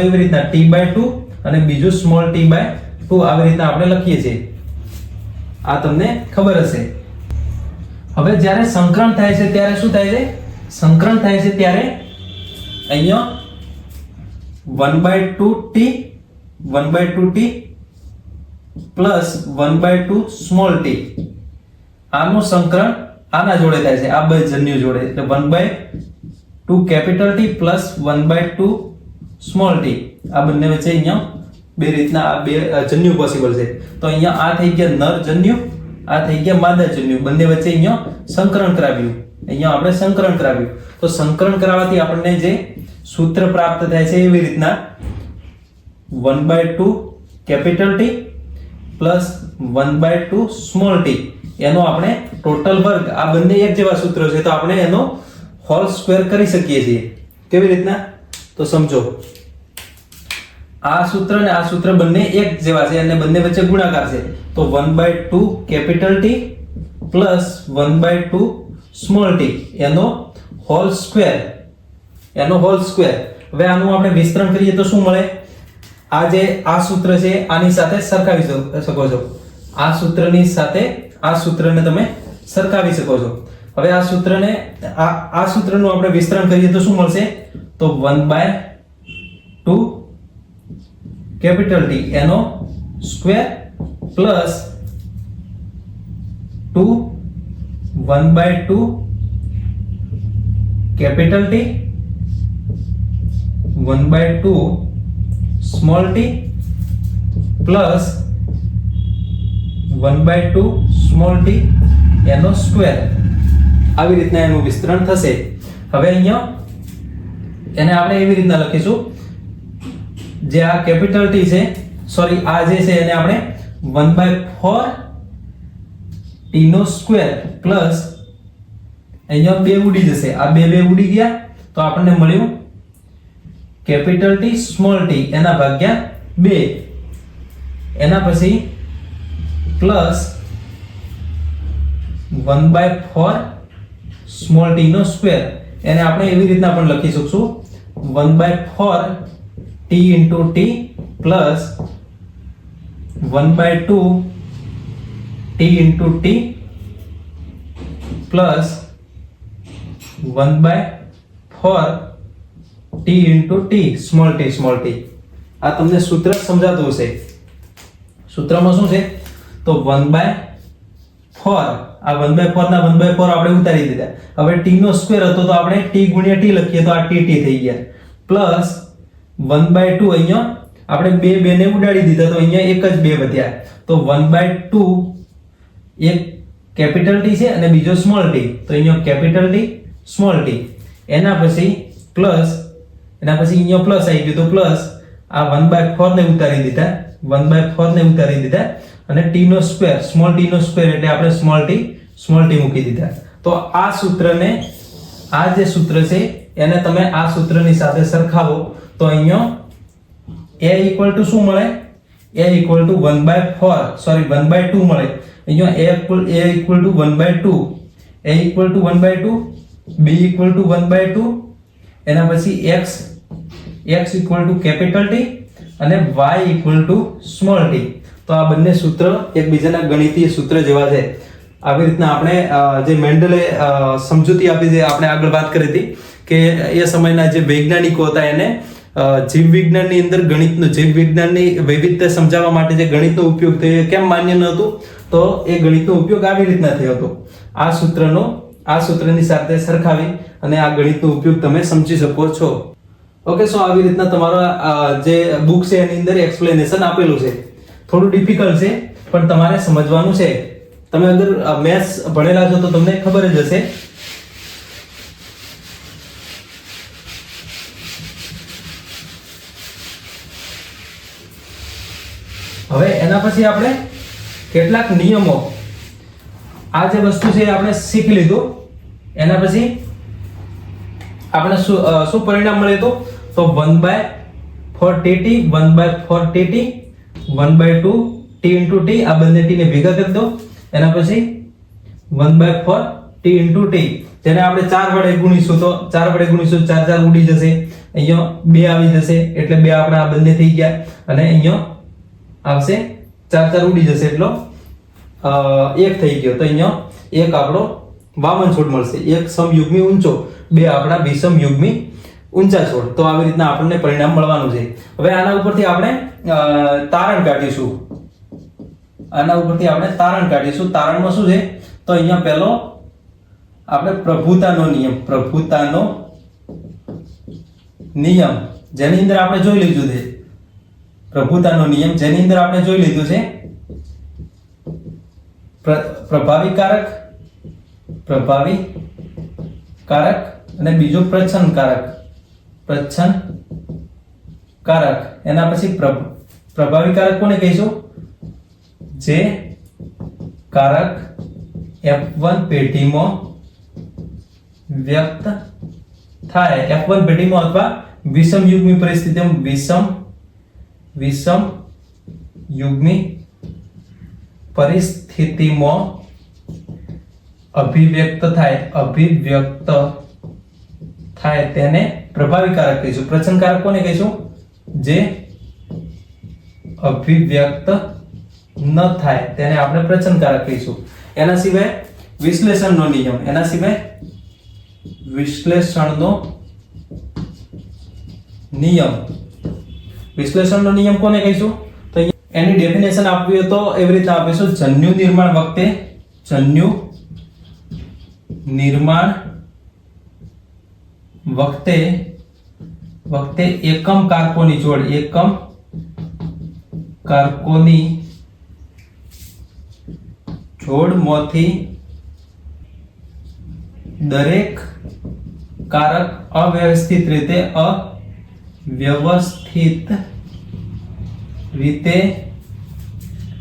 એવી રીતના t/2 અને બીજું સ્મોલ t/2 આવી રીતના આપણે લખીએ છીએ. આ તમને ખબર હશે. હવે જ્યારે સંકરણ થાય છે ત્યારે શું થાય છે? સંકરણ થાય છે ત્યારે અહીંયા 1/2t પ્લસ 1/2 સ્મોલ t આનું સંકરણ આના જોડે થાય છે, આ બે જન્યુ જોડે. એટલે 1/2 capital T plus 1/2 small t. આ બંને વચ્ચે અહીંયા બે રીતના આ બે જન્યુ પોસિબલ છે. તો અહીંયા આ થઈ ગયા નર જન્યુ, આ થઈ ગયા માદા જન્યુ. બંને વચ્ચે અહીંયા સંકરણ કરાવ્યું. તો સંકરણ કરાવવાથી આપણને જે સૂત્ર પ્રાપ્ત થાય છે એવી રીતના 1/2 capital T plus 1/2 small t એનો આપણે ટોટલ વર્ગ, આ બંને એક જેવા સૂત્રો છે તો આપણે એનો હોલ સ્ક્વેર કરી શકીએ છીએ. કેવી રીતના? તો સમજો. આ સૂત્ર ને આ સૂત્ર બંને એક જેવા છે અને બંને વચ્ચે ગુણાકાર છે. તો 1/2 capital T plus 1/2 small t એનો હોલ સ્ક્વેર. હવે આનું આપણે વિસ્તરણ કરીએ તો શું મળે? આ જે આ સૂત્ર છે આની સાથે સરખાવી શકો છો. આ સૂત્રની સાથે આ સૂત્રને તમે સરખાવી શકો છો. હવે આ સૂત્રને આ સૂત્રનું આપણે વિસ્તરણ કરીએ તો શું મળશે? તો 1/2 કેપિટલ T એનો square plus 1/2 capital T 1/2 small t plus 1/2 small t એનો સ્ક્વેર. આવી રીતના એનું વિસ્તરણ થશે. હવે અહીંયા એને આપણે એવી રીતના લખીશું, જે આ કેપિટલ T છે, સોરી આ જે છે એને આપણે 1/4 t નો સ્ક્વેર પ્લસ અહીંયા 2 ઉડી જશે. આ 2 ઉડી ગયા તો આપણને મળ્યું કેપિટલ T સ્મોલ t એના ભાગ્યા 2. એના પછી પ્લસ 1/4 સ્મોલ t નો સ્ક્વેર. એને આપણે એવી રીતના પણ લખી શકશું 1/4 t into t plus 1/2 t into t plus 1/4 t into t small t. આ તમને સૂત્ર સમજાતું હશે. સૂત્રમાં શું છે? તો 1/4 આ 1/4 ના 1/4 આપણે ઉતારી દીધા. હવે t નો સ્ક્વેર હતો તો આપણે t ગુણ્યા t લખીએ તો આ t થઈ ગયા પ્લસ 1/2 અહીંયા આપણે 2 ને ઉડાડી દીધા તો અહીંયા એક જ 2 વધ્યા. તો 1/2 એક કેપિટલ T છે અને બીજો સ્મોલ t. તો અહીંયા કેપિટલ T સ્મોલ t. એના પછી અહીંયા પ્લસ આવી ગયું તો પ્લસ આ 1/4 ને ઉતારી દીધા અને t નો સ્ક્વેર સ્મોલ t નો સ્ક્વેર એટલે આપણે સ્મોલ t મૂકી દીધા. તો આ સૂત્રને આ જે સૂત્ર છે એને તમે આ સૂત્રની સાથે સરખાવો તો અહીંયા a ઇક્વલ ટુ શું મળે? a ઇક્વલ ટુ 1/2 મળે. અહીંયા a equal to 1/2, a equal to 1/2, b equal to 1/2, એના પછી x equal to capital T અને y equal to small t. તો આ બંને સૂત્ર એકબીજાના ગણિતીય સૂત્ર જેવા છે. આવી રીતના આપણે જે મેન્ડલે સમજૂતી આપી છે, આપણે આગળ વાત કરી હતી કે એ સમયના જે વૈજ્ઞાનિકો હતા એને જીવવિજ્ઞાનની અંદર જીવવિજ્ઞાનની વૈવિધ્યતા સમજાવવા માટે જે ગણિતનો ઉપયોગ થયો કેમ માન્ય ન હતું? તો એ ગણિતનો ઉપયોગ આવી રીતના થયો હતો. આ સૂત્રની સાથે સરખાવી અને આ ગણિતનો ઉપયોગ તમે સમજી શકો છો. ઓકે, સો આવી રીતના તમારા જે બુક છે એની અંદર એક્સપ્લેનેશન આપેલું છે. થોડું ડિફિકલ્ટ છે પણ તમારે સમજવાનું છે. તમે અગર મેથ્સ ભણેલા છો તો તમને ખબર જ હશે. હવે એના પછી આપણે કેટલાક નિયમો, આ જે વસ્તુ છે આપણે શીખી લીધું. એના પછી આપણે શું પરિણામ મળે તો 1/4tt 1/4tt 1/2 t into t, આ બંને t ને ભેગા કરી દો. એના પછી 1/4 t into t, જેને આપણે 4 વડે ગુણીશું તો 4 વડે ગુણીશું 4 4 ઉડી જશે, અહીંયા 2 આવી જશે એટલે 2 આપણા આ બંને થઈ ગયા, અને અહીંયા આવશે 4 4 ઉડી જશે એટલો 1 થઈ ગયો. તો અહીંયા 1 આપણો વામન છોડ મળશે, 1 સમયુગ્મી ઊંચો, 2 આપણા વિષમયુગ્મી ઊંચા છોડ. તો આવી રીતના આપણને પરિણામ મળવાનું છે. હવે આના ઉપરથી આપણે તારણ કાઢીશું. તારણમાં શું છે તો અહીંયા પહેલો આપણે પ્રભુતાનો નિયમ જેની અંદર આપણે જોઈ લીધું છે. પ્રભુતાનો નિયમ જેની અંદર આપણે જોઈ લીધું છે પ્રભાવી કારક અને બીજો પ્રચ્છન્ન કારક. એના પછી પ્રભાવી કારક કોને કહીશું? જે કારક F1 પેઢીમાં વ્યક્ત થાય, F1 પેઢીમાં અથવા વિષમયુગ્મી પરિસ્થિતિમાં વિષમયુગ્મી પરિસ્થિતિમાં અભિવ્યક્ત થાય તેને પ્રભાવી કારક કહીશું. પ્રચ્છન્ન કારક કોને કહીશું? જે અભિવ્યક્ત ન થાય તેને આપણે પ્રચ્છન્ન કારક કહીશું. એના સિવાય વિશ્લેષણનો નિયમ કોને કહીશું? તો એની ડેફિનેશન આપવી હોય તો એવી રીતના આપીશું: જન્યુ નિર્માણ વખતે એકમ કારકોની જોડમાંથી દરેક કારક અવ્યવસ્થિત રીતે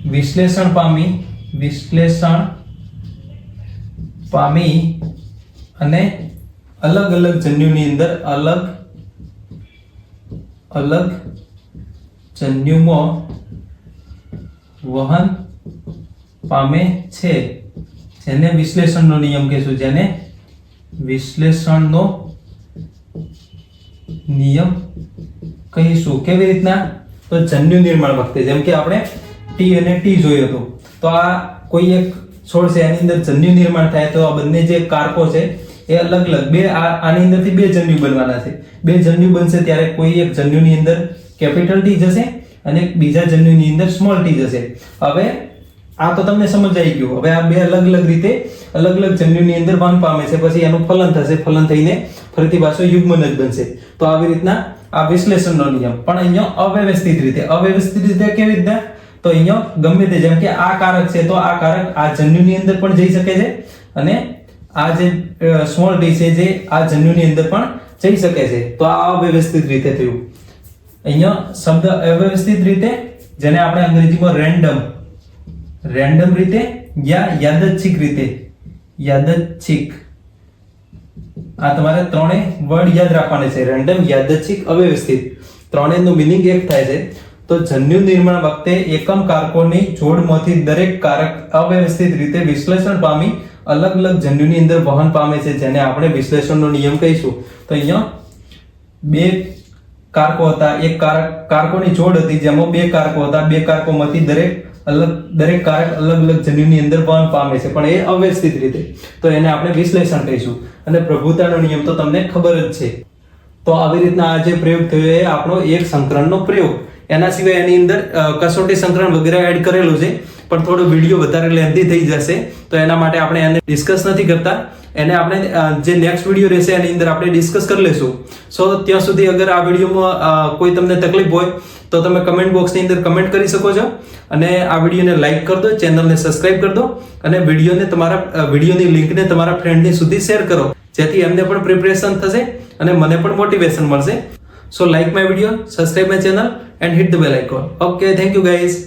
વિશ્લેષણ પામી અને અલગ અલગ જન્યુની અંદર અલગ જન્યુમાં વહન પામે છે, જેને વિશ્લેષણનો નિયમ કહીશું. કેવી રીતના? તો જન્યુ નિર્માણ વખતે, જેમ કે આપણે ટી અને ટી જોયું હતું, તો આ કોઈ એક છોડ છે એની અંદર જન્યુ નિર્માણ થાય તો આ બંને જે કારકો છે એ અલગ અલગ આની અંદરથી 2 જન્યુ બનવાના છે. 2 જન્યુ બનશે ત્યારે કોઈ એક જન્યુની અંદર કેપિટલ ટી જશે અને બીજા જન્યુની અંદર સ્મોલ ટી જશે. હવે આ તો તમને સમજાઈ ગયું. હવે આ 2 અલગ અલગ રીતે અલગ અલગ જન્યુની અંદર વહન પામે છે, પછી એનું ફલન થશે, ફલન થઈને ફરીથી પાછો યુગ્મન જ બનશે. તો આવી રીતના આ વિશ્લેષણનો નિયમ. પણ અહીંયા અવ્યવસ્થિત રીતે કેવી રીતના? તો અહીંયા ગમે તે, જેમ કે આ કારક છે તો આ કારક આ જન્યુની અંદર પણ જઈ શકે છે અને આ જે સ્મોલ ટી છે જે આ જન્યુની અંદર પણ જઈ શકે છે. તો આ અવ્યવસ્થિત રીતે થયું. અહીંયા શબ્દ અવ્યવસ્થિત રીતે, જેને આપણે અંગ્રેજીમાં રેન્ડમ રીતે યા યાદચ્છિક રીતે, આ તમારે ત્રણે વર્ડ યાદ રાખવાના છે: રેન્ડમ, યાદચ્છિક, અવ્યવસ્થિત. ત્રણેયનું મીનિંગ એક થાય છે. તો જન્યુ નિર્માણ વખતે એકમ કારકોની જોડમાંથી દરેક કારક અવ્યવસ્થિત રીતે વિશ્લેષણ પામી અલગ અલગ જન્યુની અંદર વહન પામે છે, જેને આપણે વિશ્લેષણનો નિયમ કહીશું. તો અહીંયા 2 કારકો હતા, એક કારકોની જોડ હતી જેમાં 2 કારકો હતા. 2 કારકોમાંથી દરેક કારક અલગ અલગ જન્યુની અંદર વહન પામે છે, પણ એ અવ્યવસ્થિત રીતે. તો એને આપણે વિશ્લેષણ કહીશું. અને પ્રભુતાનો નિયમ તો તમને ખબર જ છે. તો આવી રીતના આ જે પ્રયોગ થયો એ આપણો એક સંકરણનો પ્રયોગ. એના સિવાય એની અંદર કસોટી સંકરણ વગેરે એડ કરેલું છે, પણ થોડો વિડીયો વધારે લેન્થી થઈ જશે, તો એના માટે આપણે એને ડિસ્કસ નથી કરતા. એને આપણે જે નેક્સ્ટ વિડીયો રહેશે એની અંદર આપણે ડિસ્કસ કરી લઈશું. સો ત્યાં સુધી અગર આ વિડીયોમાં કોઈ તમને તકલીફ હોય તો તમે કમેન્ટ બોક્સની અંદર કમેન્ટ કરી શકો છો, અને આ વિડીયોને લાઈક કરી દો, ચેનલને સબસ્ક્રાઇબ કરી દો, અને વિડીયોની લિંકને તમારા ફ્રેન્ડની સુધી શેર કરો, જેથી એમને પણ પ્રિપરેશન થશે અને મને પણ મોટિવેશન મળશે. So like my video, subscribe my channel and hit the bell icon. Okay, thank you guys.